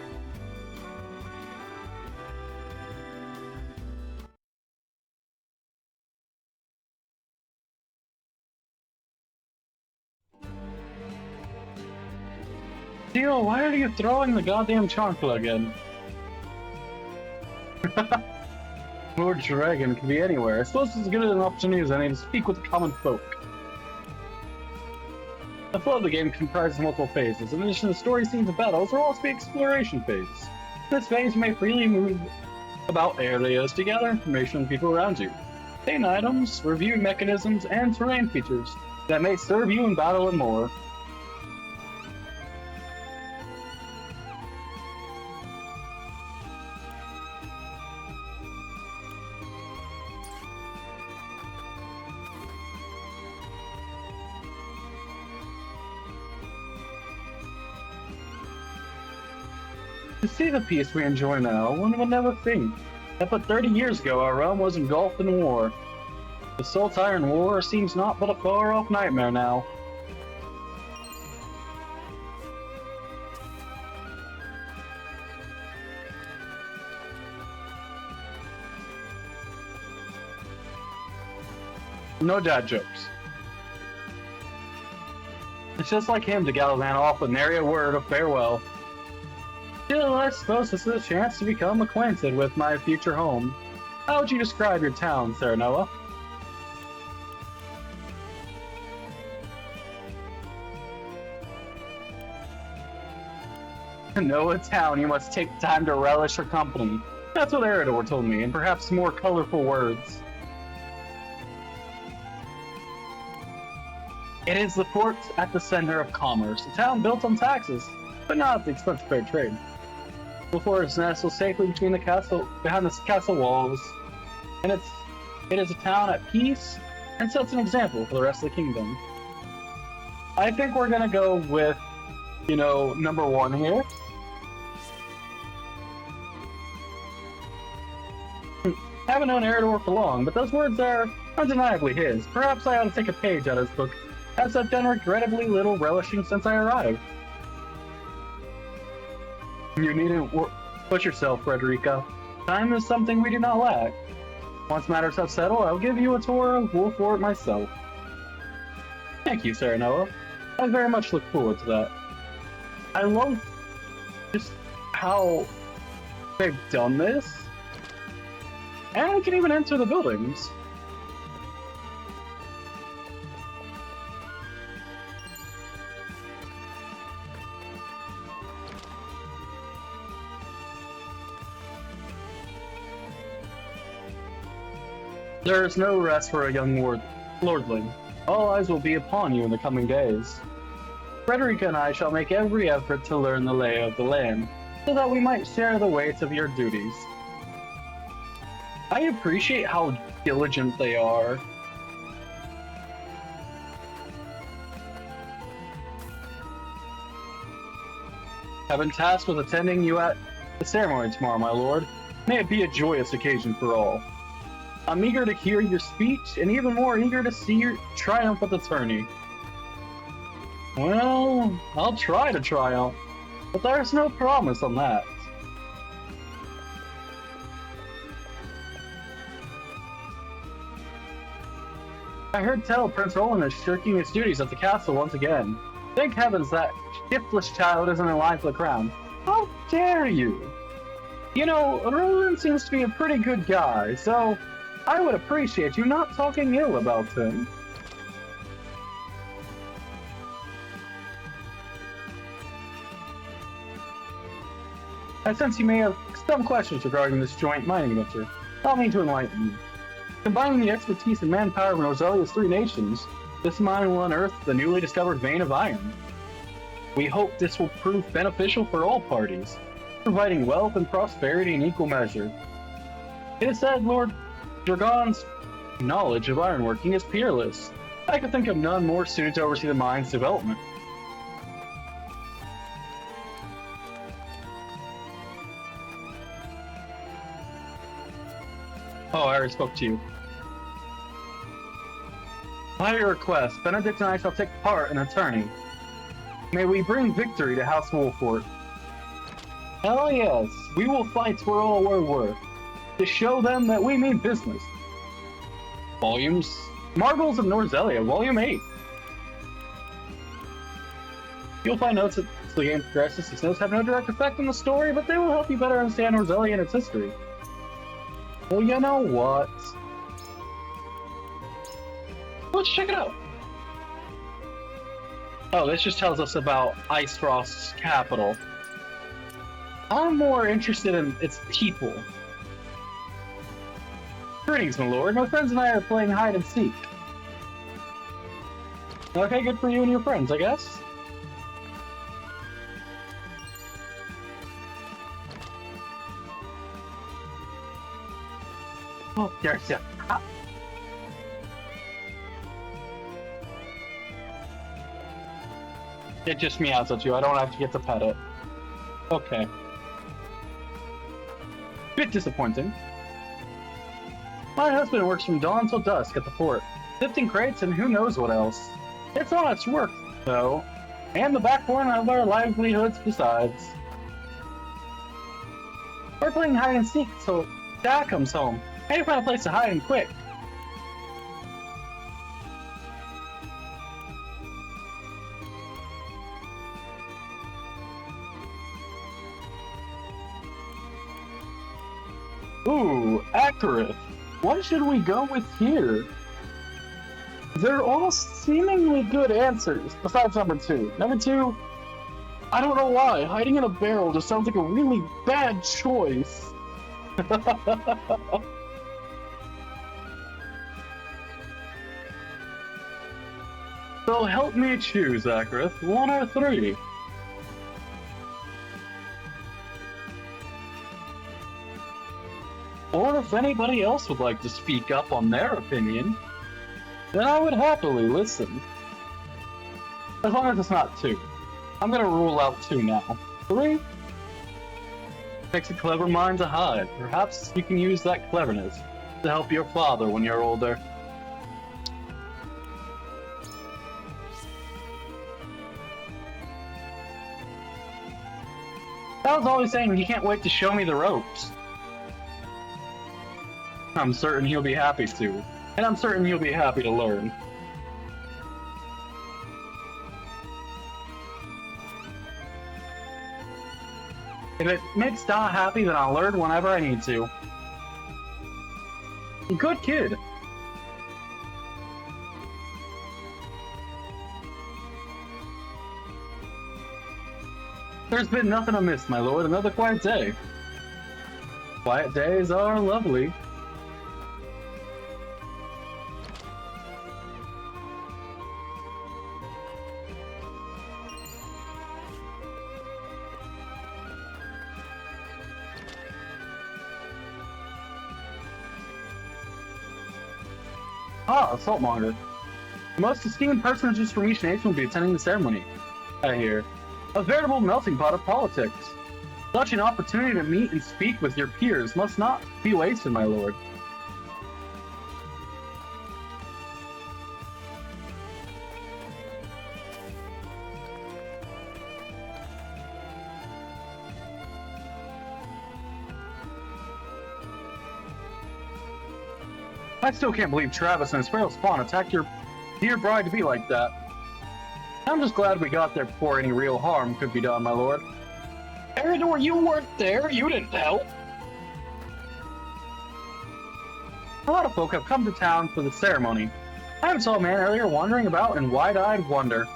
Theo, why are you throwing the goddamn charm plug in? Lord Dragon can be anywhere. I suppose it's as good an opportunity as any to speak with the common folk. The flow of the game comprises multiple phases. In addition to story scenes and battles, there will also be exploration phase. In this phase, you may freely move about areas to gather information on the people around you. Obtain items, review mechanisms, and terrain features that may serve you in battle and more. To see the peace we enjoy now, one would never think that but 30 years ago our realm was engulfed in war. The Salt Iron War seems not but a far-off nightmare now. No dad jokes. It's just like him to gallivant off with nary a word of farewell. Still, I suppose this is a chance to become acquainted with my future home. How would you describe your town, Serenoa? To know a town, you must take time to relish her company. That's what Eridor told me, and perhaps more colorful words. It is the port at the center of commerce, a town built on taxes, but not at the expense of fair trade. Before its nestled safely behind the castle walls, and it is a town at peace and sets an example for the rest of the kingdom. I think we're gonna go with, number one here. I haven't known Eridor for long, but those words are undeniably his. Perhaps I ought to take a page out of his book, as I've done regrettably little relishing since I arrived. You needn't push yourself, Frederica. Time is something we do not lack. Once matters have settled, I'll give you a tour of Wolfort myself. Thank you, Serenoa. I very much look forward to that. I love just how they've done this. And we can even enter the buildings. There is no rest for a young lordling. All eyes will be upon you in the coming days. Frederica and I shall make every effort to learn the lay of the land, so that we might share the weight of your duties. I appreciate how diligent they are. I've been tasked with attending you at the ceremony tomorrow, my lord. May it be a joyous occasion for all. I'm eager to hear your speech, and even more eager to see your triumph at the tourney. Well, I'll try to triumph, but there's no promise on that. I heard tell Prince Roland is shirking his duties at the castle once again. Thank heavens that shiftless child isn't in line for the crown. How dare you? Roland seems to be a pretty good guy, so I would appreciate you not talking ill about him. I sense you may have some questions regarding this joint mining venture. Allow me to enlighten you. Combining the expertise and manpower of Roselia's 3 nations, this mine will unearth the newly discovered vein of iron. We hope this will prove beneficial for all parties, providing wealth and prosperity in equal measure. It is said Lord Dragon's knowledge of ironworking is peerless. I could think of none more suited to oversee the mine's development. Oh, I already spoke to you. By your request, Benedict and I shall take part in a tourney. May we bring victory to House Wolfort. Hell yes, we will fight for all we're worth, to show them that we mean business. Marvels of Norzelia, Volume 8. You'll find notes as the game progresses. These notes have no direct effect on the story, but they will help you better understand Norzelia and its history. Well, you know what? Let's check it out. Oh, this just tells us about Icefrost's capital. I'm more interested in its people. Greetings, my lord. My friends and I are playing hide and seek. Okay, good for you and your friends, I guess. Oh, there's a... It just meows at you. I don't have to get to pet it. Okay. Bit disappointing. My husband works from dawn till dusk at the port, lifting crates and who knows what else. It's honest work, though, and the backbone of our livelihoods besides. We're playing hide and seek till Dad comes home. I need to find a place to hide and quick. Ooh, accurate. What should we go with here? They're all seemingly good answers, besides number 2. Number 2, I don't know why. Hiding in a barrel just sounds like a really bad choice. So help me choose, Akrith. 1 or 3? Or if anybody else would like to speak up on their opinion, then I would happily listen. As long as it's not 2. I'm gonna rule out 2 now. 3? Takes a clever mind to hide. Perhaps you can use that cleverness to help your father when you're older. I was always saying he can't wait to show me the ropes. I'm certain he'll be happy to, and I'm certain he'll be happy to learn. If it makes Da happy, then I'll learn whenever I need to. Good kid. There's been nothing amiss, my lord. Another quiet day. Quiet days are lovely. Ah, Saltmonger. The most esteemed personages from each nation will be attending the ceremony, I hear. A veritable melting pot of politics. Such an opportunity to meet and speak with your peers must not be wasted, my lord. I still can't believe Travis and his feral spawn attacked your dear bride-to-be like that. I'm just glad we got there before any real harm could be done, my lord. Eridor, you weren't there. You didn't help. A lot of folk have come to town for the ceremony. I saw a man earlier wandering about in wide-eyed wonder.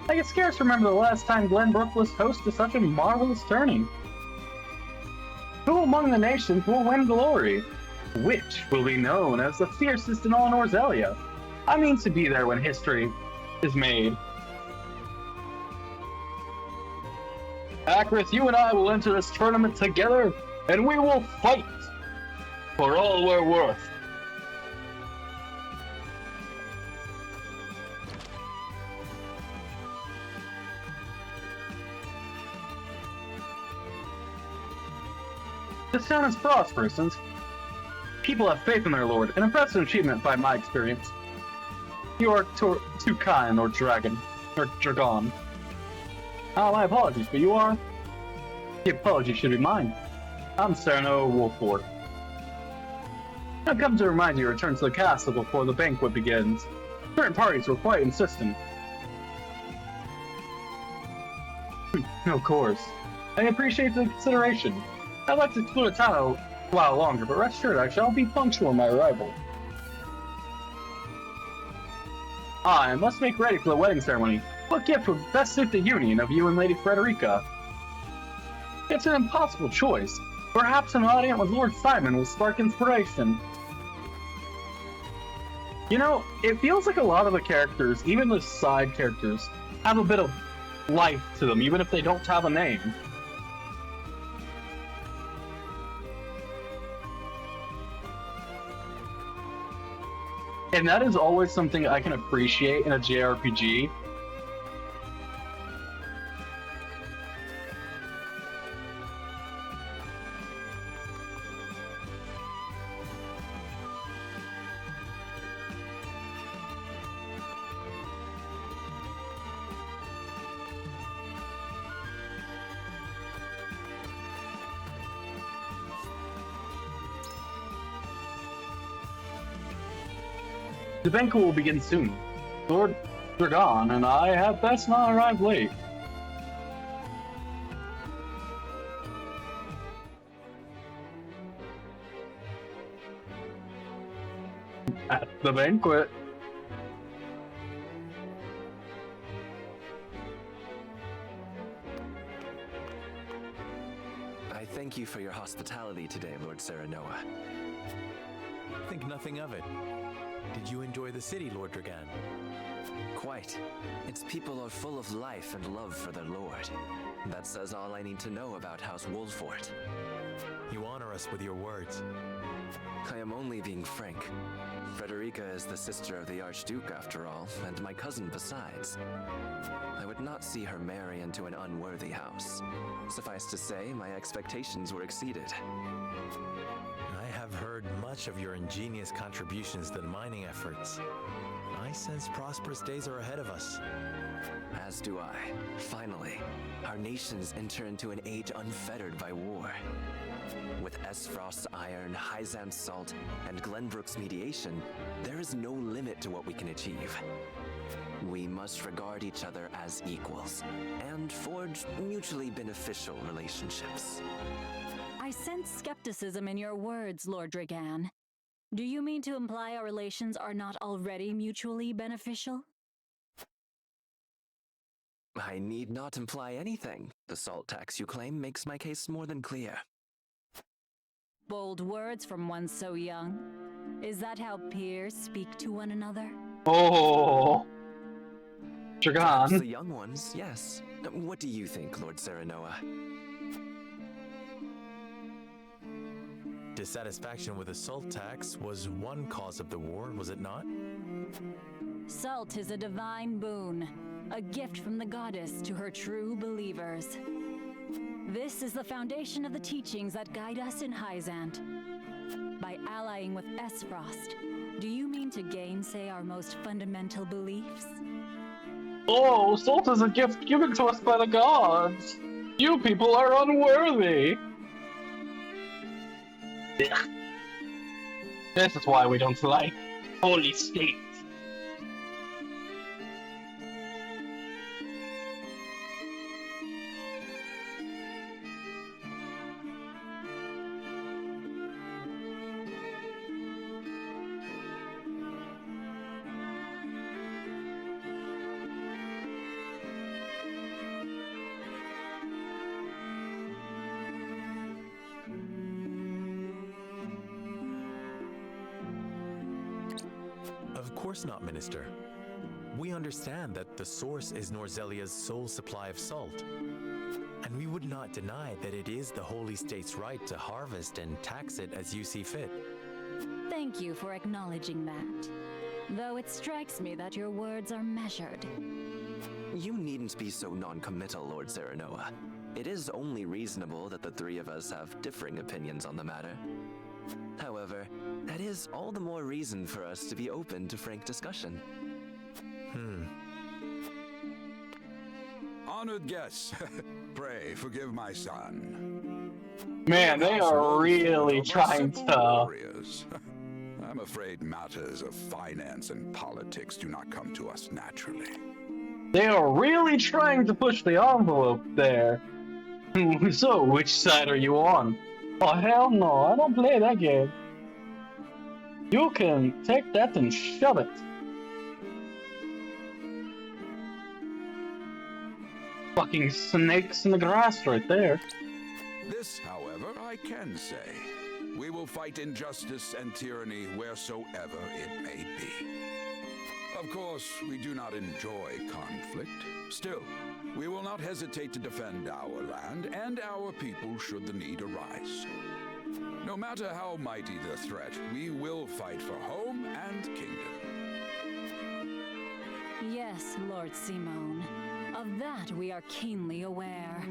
I can scarce remember the last time Glenbrook was host to such a marvelous tourney. Who among the nations will win glory? Which will be known as the fiercest in all Norzelia? I mean to be there when history is made. Akrith, you and I will enter this tournament together, and we will fight for all we're worth. This town is prosperous, and people have faith in their lord, an impressive achievement by my experience. You are too kind, Lord Dragon, or Dragon. My apologies, but you are? The apology should be mine. I'm Serno Wolford. I've come to remind you to return to the castle before the banquet begins. Certain parties were quite insistent. Of course. I appreciate the consideration. I'd like to explore the town a while longer, but rest assured I shall be punctual in my arrival. I must make ready for the wedding ceremony. What gift would best suit the union of you and Lady Frederica? It's an impossible choice. Perhaps an audience with Lord Simon will spark inspiration. You know, it feels like a lot of the characters, even the side characters, have a bit of life to them, even if they don't have a name. And that is always something I can appreciate in a JRPG. The banquet will begin soon. Lord Dragon and I have best not arrive late. At the banquet. I thank you for your hospitality today, Lord Serenoa. Think nothing of it. Did you enjoy the city, Lord Dragan? Quite. Its people are full of life and love for their lord. That says all I need to know about House Wolfort. You honor us with your words. I am only being frank. Frederica is the sister of the Archduke, after all, and my cousin besides. I would not see her marry into an unworthy house. Suffice to say, my expectations were exceeded. I have heard much of your ingenious contributions to the mining efforts. I sense prosperous days are ahead of us. As do I. Finally, our nations enter into an age unfettered by war. With Esfrost's iron, Hyzan's salt, and Glenbrook's mediation, there is no limit to what we can achieve. We must regard each other as equals, and forge mutually beneficial relationships. I sense skepticism in your words, Lord Dragan. Do you mean to imply our relations are not already mutually beneficial? I need not imply anything. The salt tax you claim makes my case more than clear. Bold words from one so young. Is that how peers speak to one another? Oh, Perhaps the young ones, yes. What do you think, Lord Serenoa? Dissatisfaction with the salt tax was one cause of the war, was it not? Salt is a divine boon, a gift from the goddess to her true believers. This is the foundation of the teachings that guide us in Hyzant. By allying with Esfrost, do you mean to gainsay our most fundamental beliefs? Oh, salt is a gift given to us by the gods. You people are unworthy. This is why we don't like holy states. Of course not, Minister. We understand that the source is Norzelia's sole supply of salt. And we would not deny that it is the Holy State's right to harvest and tax it as you see fit. Thank you for acknowledging that. Though it strikes me that your words are measured. You needn't be so non-committal, Lord Serenoa. It is only reasonable that the three of us have differing opinions on the matter. However, that is all the more reason for us to be open to frank discussion. Honored guests, pray forgive my son. Man, they are really trying to... Warriors. I'm afraid matters of finance and politics do not come to us naturally. They are really trying to push the envelope there. So, which side are you on? Oh, hell no, I don't play that game. You can take that and shove it. Fucking snakes in the grass right there. This, however, I can say. We will fight injustice and tyranny wheresoever it may be. Of course, we do not enjoy conflict. Still, we will not hesitate to defend our land and our people should the need arise. No matter how mighty the threat, we will fight for home and kingdom. Yes, Lord Simone. Of that we are keenly aware.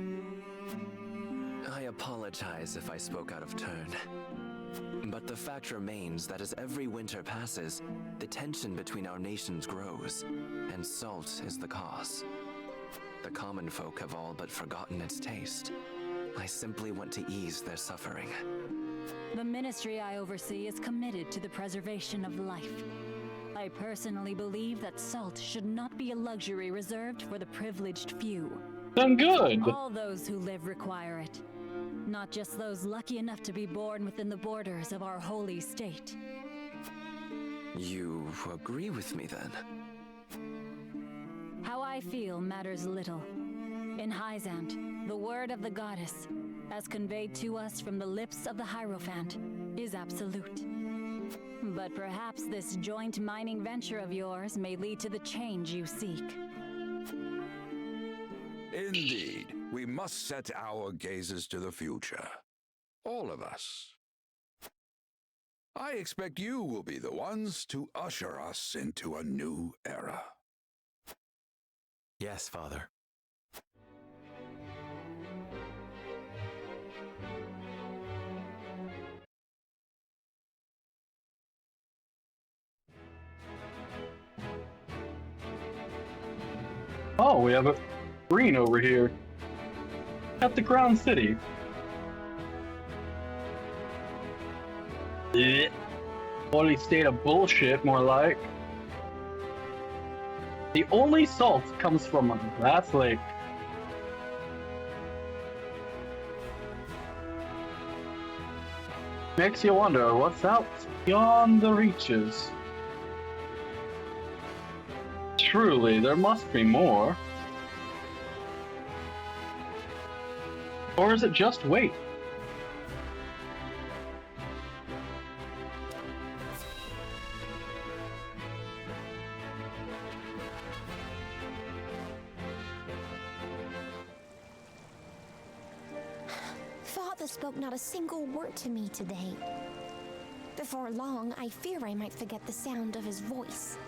I apologize if I spoke out of turn. But the fact remains that as every winter passes, the tension between our nations grows, and salt is the cause. The common folk have all but forgotten its taste. I simply want to ease their suffering. The ministry I oversee is committed to the preservation of life. I personally believe that salt should not be a luxury reserved for the privileged few. Then good. All those who live require it. Not just those lucky enough to be born within the borders of our holy state. You agree with me then? How I feel matters little. In Hyzant, the word of the goddess, as conveyed to us from the lips of the Hierophant, is absolute. But perhaps this joint mining venture of yours may lead to the change you seek. Indeed, we must set our gazes to the future. All of us. I expect you will be the ones to usher us into a new era. Yes, Father. Oh, we have a green over here. At the Crown City. Holy state of bullshit, more like. The only salt comes from a grass lake. Makes you wonder what's out beyond the reaches. Truly, there must be more. Or is it just wait? Father spoke not a single word to me today. Before long, I fear I might forget the sound of his voice.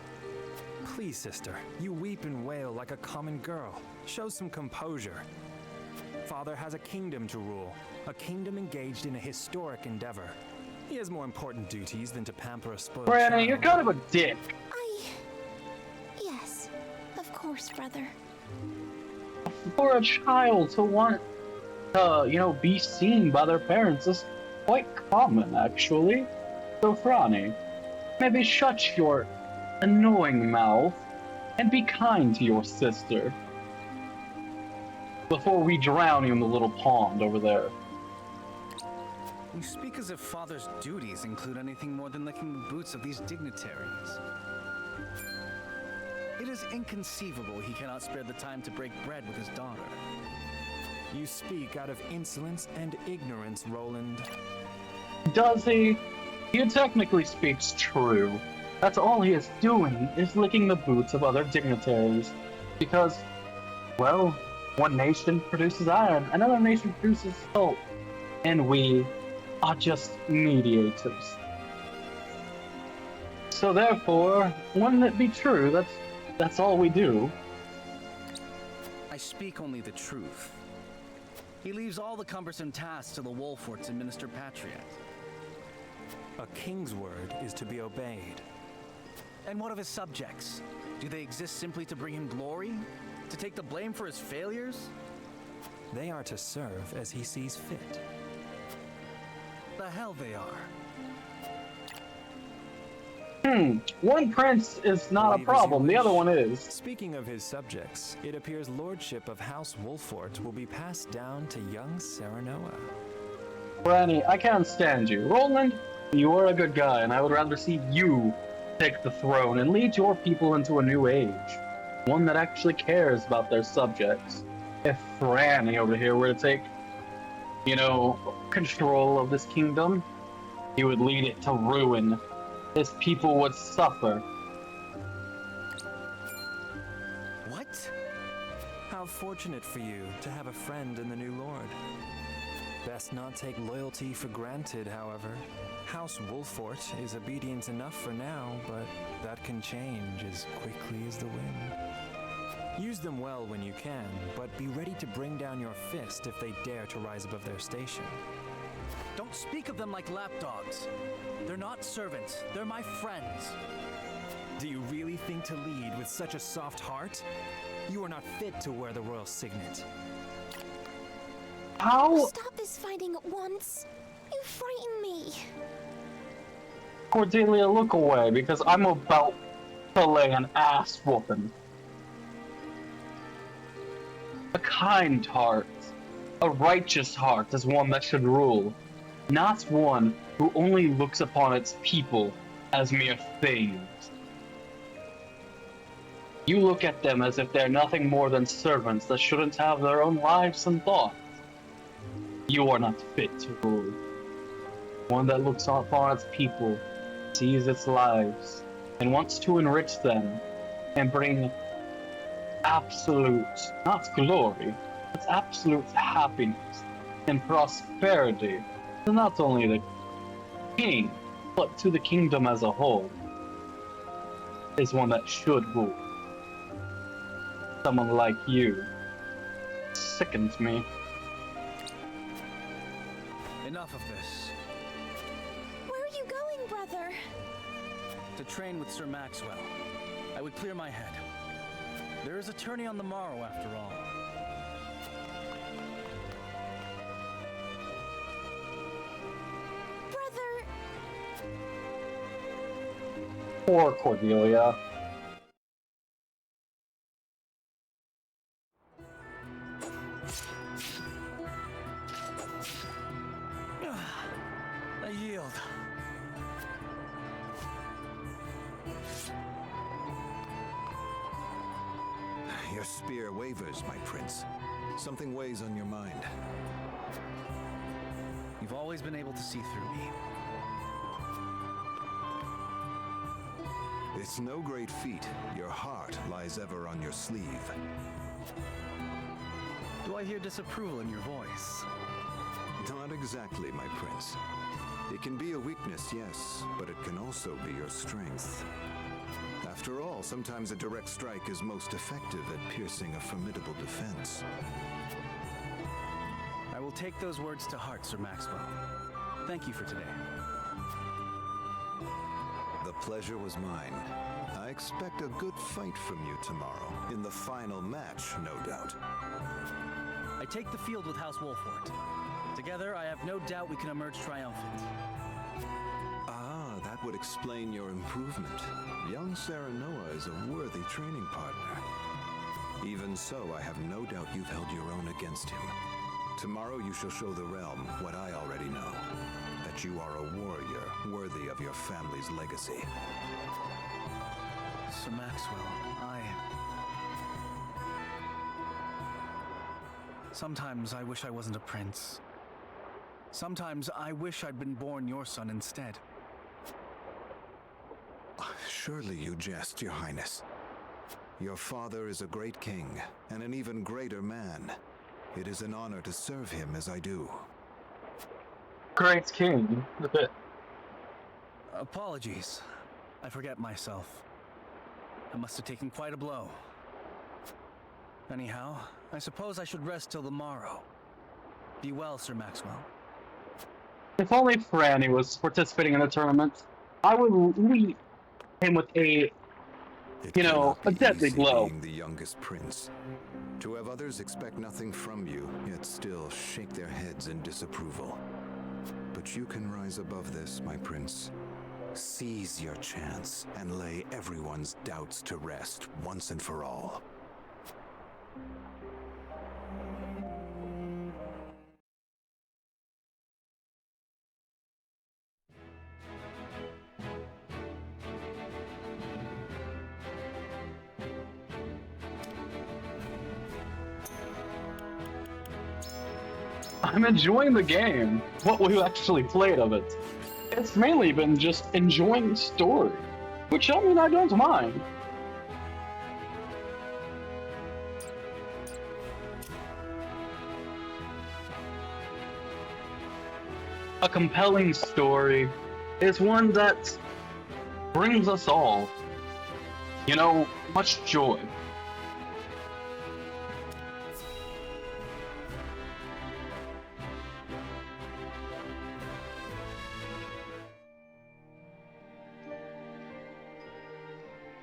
Please, sister, you weep and wail like a common girl. Show some composure. Father has a kingdom to rule, a kingdom engaged in a historic endeavor. He has more important duties than to pamper a spoiled Brandon, child. you're kind of a dick. Yes, of course, brother. For a child to want to, be seen by their parents is quite common, actually. So, Franny, maybe shut your annoying mouth and be kind to your sister before we drown you in the little pond over there. You speak as if Father's duties include anything more than licking the boots of these dignitaries. It is inconceivable he cannot spare the time to break bread with his daughter. You speak out of insolence and ignorance, Roland. Does he? He technically speaks true. That's all he is doing, is licking the boots of other dignitaries. Because, well, one nation produces iron, another nation produces salt. And we are just mediators. So therefore, wouldn't it be true? That's all we do. I speak only the truth. He leaves all the cumbersome tasks to the Wolforts and Minister Patriot. A king's word is to be obeyed. And what of his subjects? Do they exist simply to bring him glory? To take the blame for his failures? They are to serve as he sees fit. The hell they are. One prince is not a problem, the other one is. Speaking of his subjects, it appears lordship of House Wolfort will be passed down to young Serenoa. Franny, I can't stand you. Roland, you are a good guy, and I would rather see you take the throne and lead your people into a new age. One that actually cares about their subjects. If Franny over here were to take, control of this kingdom, he would lead it to ruin. His people would suffer. What? How fortunate for you to have a friend in the new lord. Best not take loyalty for granted, however. House Wolfort is obedient enough for now, but that can change as quickly as the wind. Use them well when you can, but be ready to bring down your fist if they dare to rise above their station. Don't speak of them like lapdogs. They're not servants, they're my friends. Do you really think to lead with such a soft heart? You are not fit to wear the royal signet. How? Stop this fighting at once. You frighten me. Cordelia, look away, because I'm about to lay an ass whooping. A kind heart, a righteous heart is one that should rule, not one who only looks upon its people as mere things. You look at them as if they're nothing more than servants that shouldn't have their own lives and thoughts. You are not fit to rule. One that looks upon its people, sees its lives, and wants to enrich them and bring absolute, not glory, but absolute happiness and prosperity to not only the king, but to the kingdom as a whole, is one that should rule. Someone like you sickens me. Enough of this. Where are you going, brother? To train with Sir Maxwell. I would clear my head. There is a tourney on the morrow, after all. Brother! Poor Cordelia. I yield. Your spear wavers, my prince. Something weighs on your mind. You've always been able to see through me. It's no great feat. Your heart lies ever on your sleeve. Do I hear disapproval in your voice? Not exactly, my prince. It can be a weakness, yes, but it can also be your strength. After all, sometimes a direct strike is most effective at piercing a formidable defense. I will take those words to heart, Sir Maxwell. Thank you for today. The pleasure was mine. I expect a good fight from you tomorrow, in the final match, no doubt. I take the field with House Wolfort. Together, I have no doubt we can emerge triumphant. Ah, that would explain your improvement. Young Serenoa is a worthy training partner. Even so, I have no doubt you've held your own against him. Tomorrow you shall show the realm what I already know. That you are a warrior worthy of your family's legacy. Sir Maxwell, Sometimes I wish I wasn't a prince. Sometimes I wish I'd been born your son instead. Surely you jest, Your Highness. Your father is a great king, and an even greater man. It is an honor to serve him as I do. Great king. Apologies. I forget myself. I must have taken quite a blow. Anyhow, I suppose I should rest till the morrow. Be well, Sir Maxwell. If only Franny was participating in the tournament, I would lead him with a deadly blow. Being the youngest prince. To have others expect nothing from you, yet still shake their heads in disapproval. But you can rise above this, my prince. Seize your chance and lay everyone's doubts to rest once and for all. I'm enjoying the game. What we actually played of it. It's mainly been just enjoying the story, which I mean I don't mind. A compelling story is one that brings us all, you know, much joy.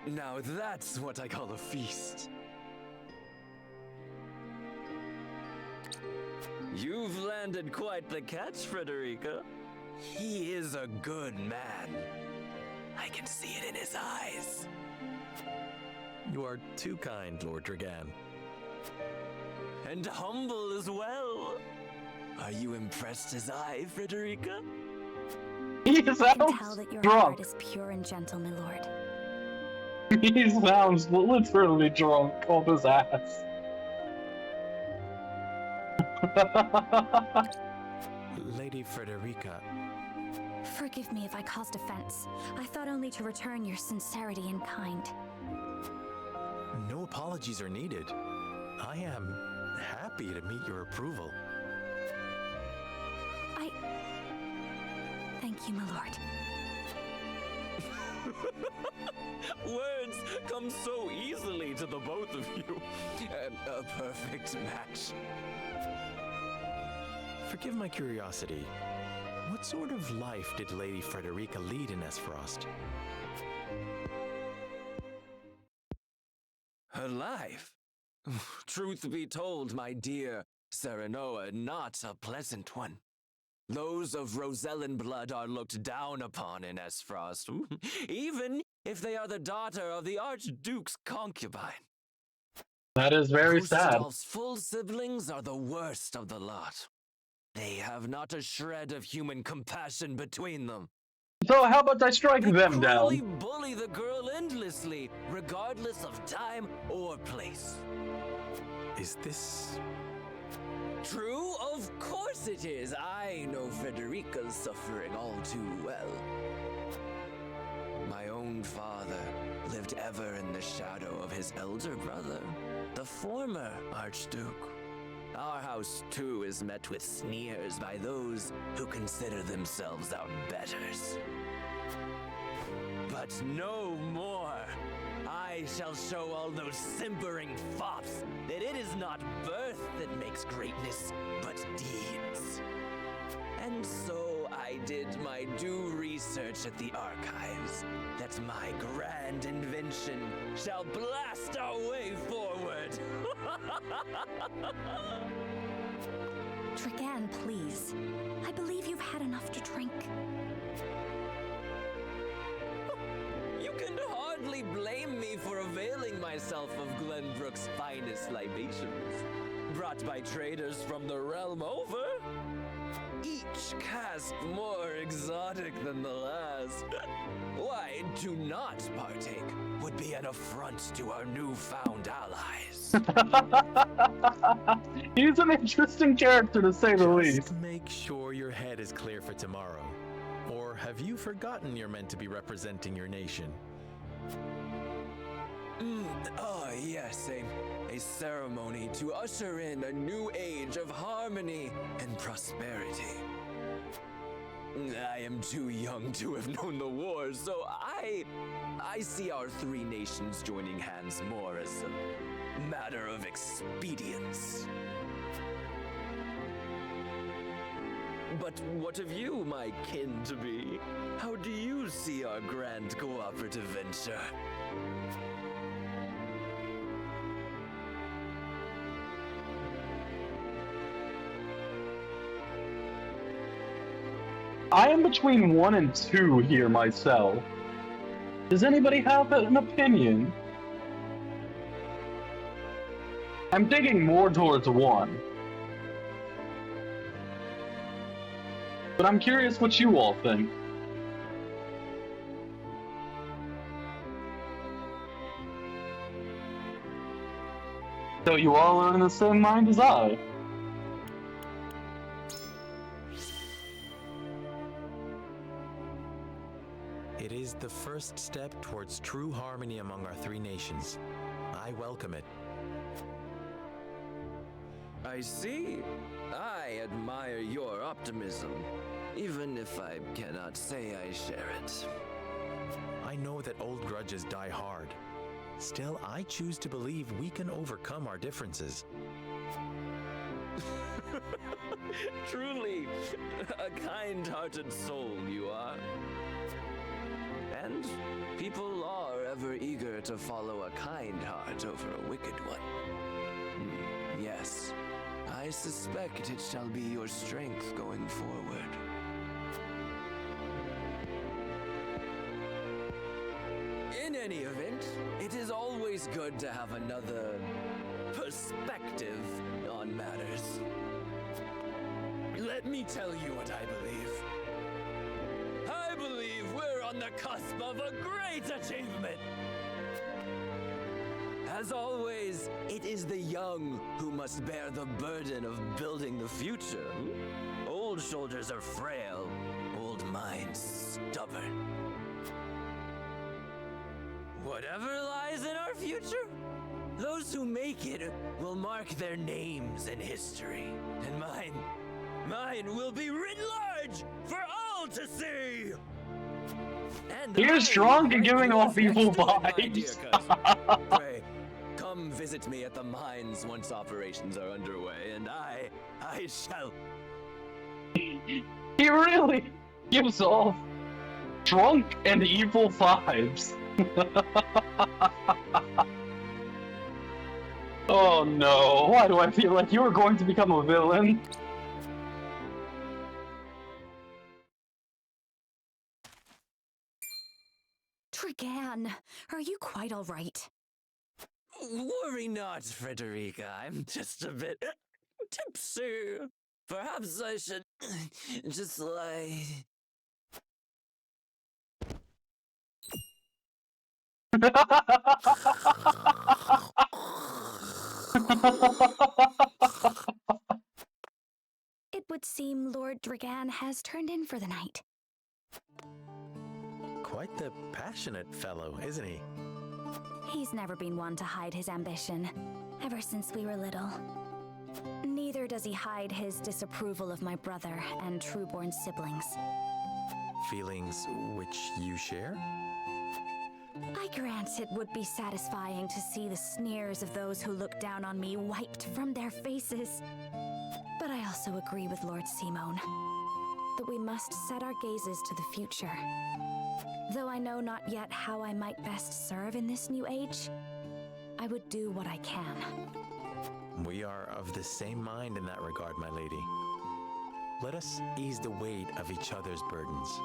Now that's what I call a feast. You've landed quite the catch, Frederica. He is a good man. I can see it in his eyes. You are too kind, Lord Dragan. And humble as well. Are you impressed as I, Frederica? He I can tell that your heart is pure and gentle, my lord. He sounds literally drunk off his ass. Lady Frederica. Forgive me if I caused offense. I thought only to return your sincerity and kind. No apologies are needed. I am happy to meet your approval. Thank you, my lord. Words come so easily to the both of you. A perfect match. Forgive my curiosity. What sort of life did Lady Frederica lead in Esfrost? Her life? Truth be told, my dear Serenoa, not a pleasant one. Those of Rosellan blood are looked down upon in Esfrost, even if they are the daughter of the Archduke's concubine. That is very sad. Gustadolf's full siblings are the worst of the lot. They have not a shred of human compassion between them. So how about I strike them Cruelly down? bully the girl endlessly, regardless of time or place. Is this true? Of course it is. I know Frederica's suffering all too well. My own father lived ever in the shadow of his elder brother, the former Archduke. Our house, too, is met with sneers by those who consider themselves our betters. But no more! I shall show all those simpering fops that it is not birth that makes greatness, but deeds. And so I did my due research at the archives, that my grand invention shall blast our way forward. Dragan, please. I believe you've had enough to drink. You can hardly blame me for availing myself of Glenbrook's finest libations, brought by traders from the realm over. Each cask more exotic than the last. Why, to not partake would be an affront to our newfound allies. He's an interesting character, to say the least. Just make sure your head is clear for tomorrow. Or have you forgotten you're meant to be representing your nation? Yes, a ceremony to usher in a new age of harmony and prosperity. I am too young to have known the war, so I see our three nations joining hands more as a matter of expedience. But what of you, my kin-to-be? How do you see our grand cooperative venture? I am between 1 and 2 here myself. Does anybody have an opinion? I'm digging more towards 1. But I'm curious what you all think. So you all are in the same mind as I? first step towards true harmony among our three nations. I welcome it. I see. I admire your optimism, even if I cannot say I share it. I know that old grudges die hard. Still, I choose to believe we can overcome our differences. Truly, a kind-hearted soul you are. And people are ever eager to follow a kind heart over a wicked one. Yes, I suspect it shall be your strength going forward. In any event, it is always good to have another perspective on matters. Let me tell you what I believe. I believe we're on the cusp of a great achievement. As always, it is the young who must bear the burden of building the future. Old shoulders are frail, old minds stubborn. Whatever lies in our future, those who make it will mark their names in history. And mine will be written large for all to see! And You're strong and giving off evil vibes. Pray, come visit me at the mines once operations are underway, and I shall... He really gives off drunk and evil vibes. Oh no, why do I feel like you are going to become a villain? Trigan, are you quite alright? Worry not, Frederica. I'm just a bit tipsy. Perhaps I should just lie. It would seem Lord Dragan has turned in for the night. Quite the passionate fellow, isn't he? He's never been one to hide his ambition, ever since we were little. Neither does he hide his disapproval of my brother and trueborn siblings. Feelings which you share? I grant it would be satisfying to see the sneers of those who look down on me wiped from their faces. But I also agree with Lord Simone that we must set our gazes to the future. Though I know not yet how I might best serve in this new age, I would do what I can. We are of the same mind in that regard, my lady. Let us ease the weight of each other's burdens.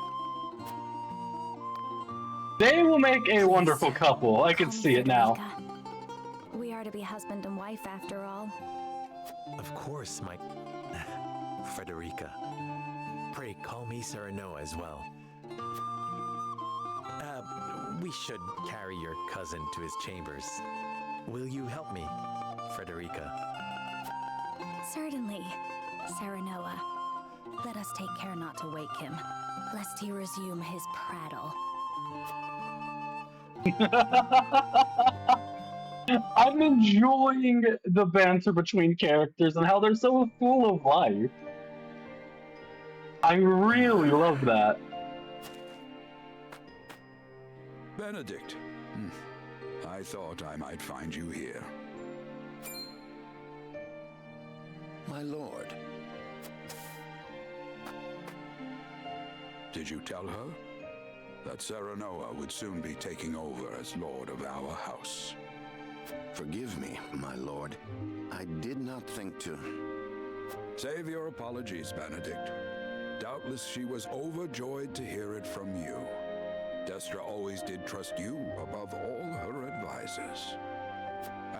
They will make a wonderful couple. I can see it now. We are to be husband and wife after all. Of course, my... Frederica. Pray call me Serenoa as well. We should carry your cousin to his chambers. Will you help me, Frederica? Certainly, Serenoa. Let us take care not to wake him, lest he resume his prattle. I'm enjoying the banter between characters and how they're so full of life. I really love that. Benedict. I thought I might find you here. My lord. Did you tell her that Serenoa would soon be taking over as lord of our house? Forgive me, my lord. I did not think to... Save your apologies, Benedict. Doubtless she was overjoyed to hear it from you. Destra always did trust you above all her advisors.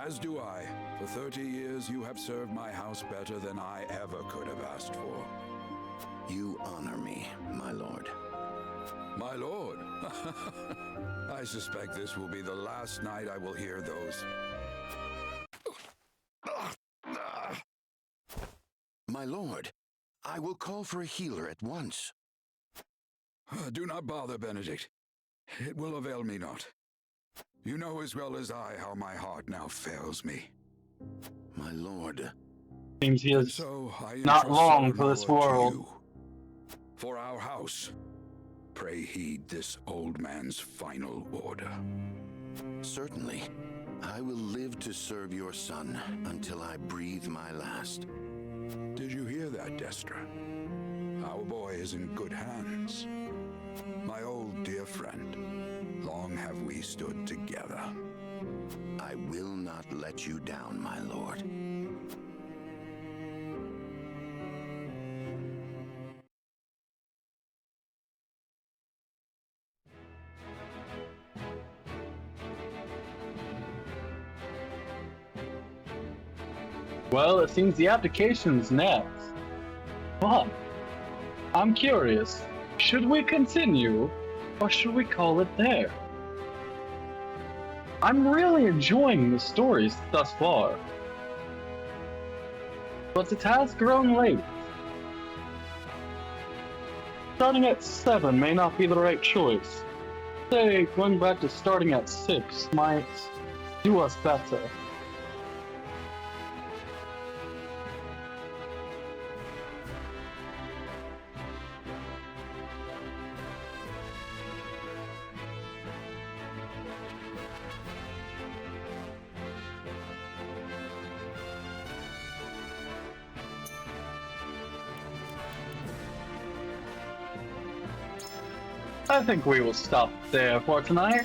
As do I. For 30 years you have served my house better than I ever could have asked for. You honor me, my lord. My lord? I suspect this will be the last night I will hear those... My lord, I will call for a healer at once. Do not bother, Benedict. It will avail me not. You know as well as I how my heart now fails me. My lord. Seems he is so not long for this world. For our house, pray heed this old man's final order. Certainly. I will live to serve your son until I breathe my last. Did you hear that, Destra? Our boy is in good hands. My old dear friend, long have we stood together. I will not let you down, my lord. Well, it seems the application's next. But I'm curious, should we continue, or should we call it there? I'm really enjoying the stories thus far, but it has grown late. Starting at 7 may not be the right choice. Say, going back to starting at 6 might do us better. I think we will stop there for tonight.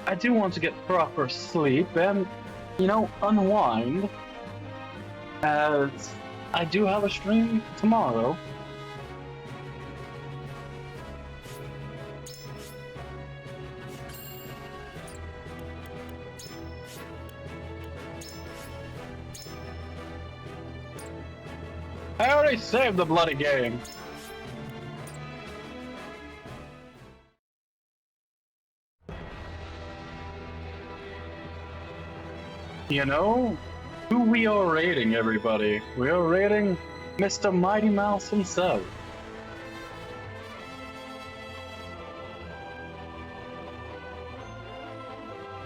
I do want to get proper sleep and, you know, unwind, as I do have a stream tomorrow. I already saved the bloody game. You know, who we are rating, everybody? We are rating Mr. Mighty Mouse himself.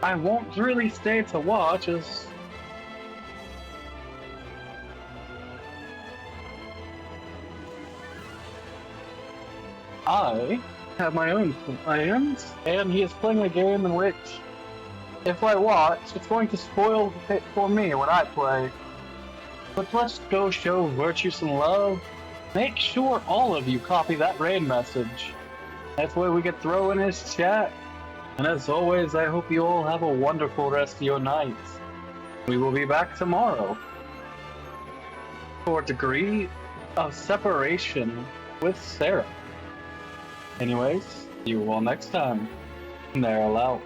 I won't really stay to watch, as I have my own plans, and he is playing a game in which, if I watch, it's going to spoil it for me when I play. But let's go show virtue some love. Make sure all of you copy that raid message. That way we can throw in his chat. And as always, I hope you all have a wonderful rest of your nights. We will be back tomorrow for Degree of Separation with Sarah. Anyways, see you all next time. Narrow out.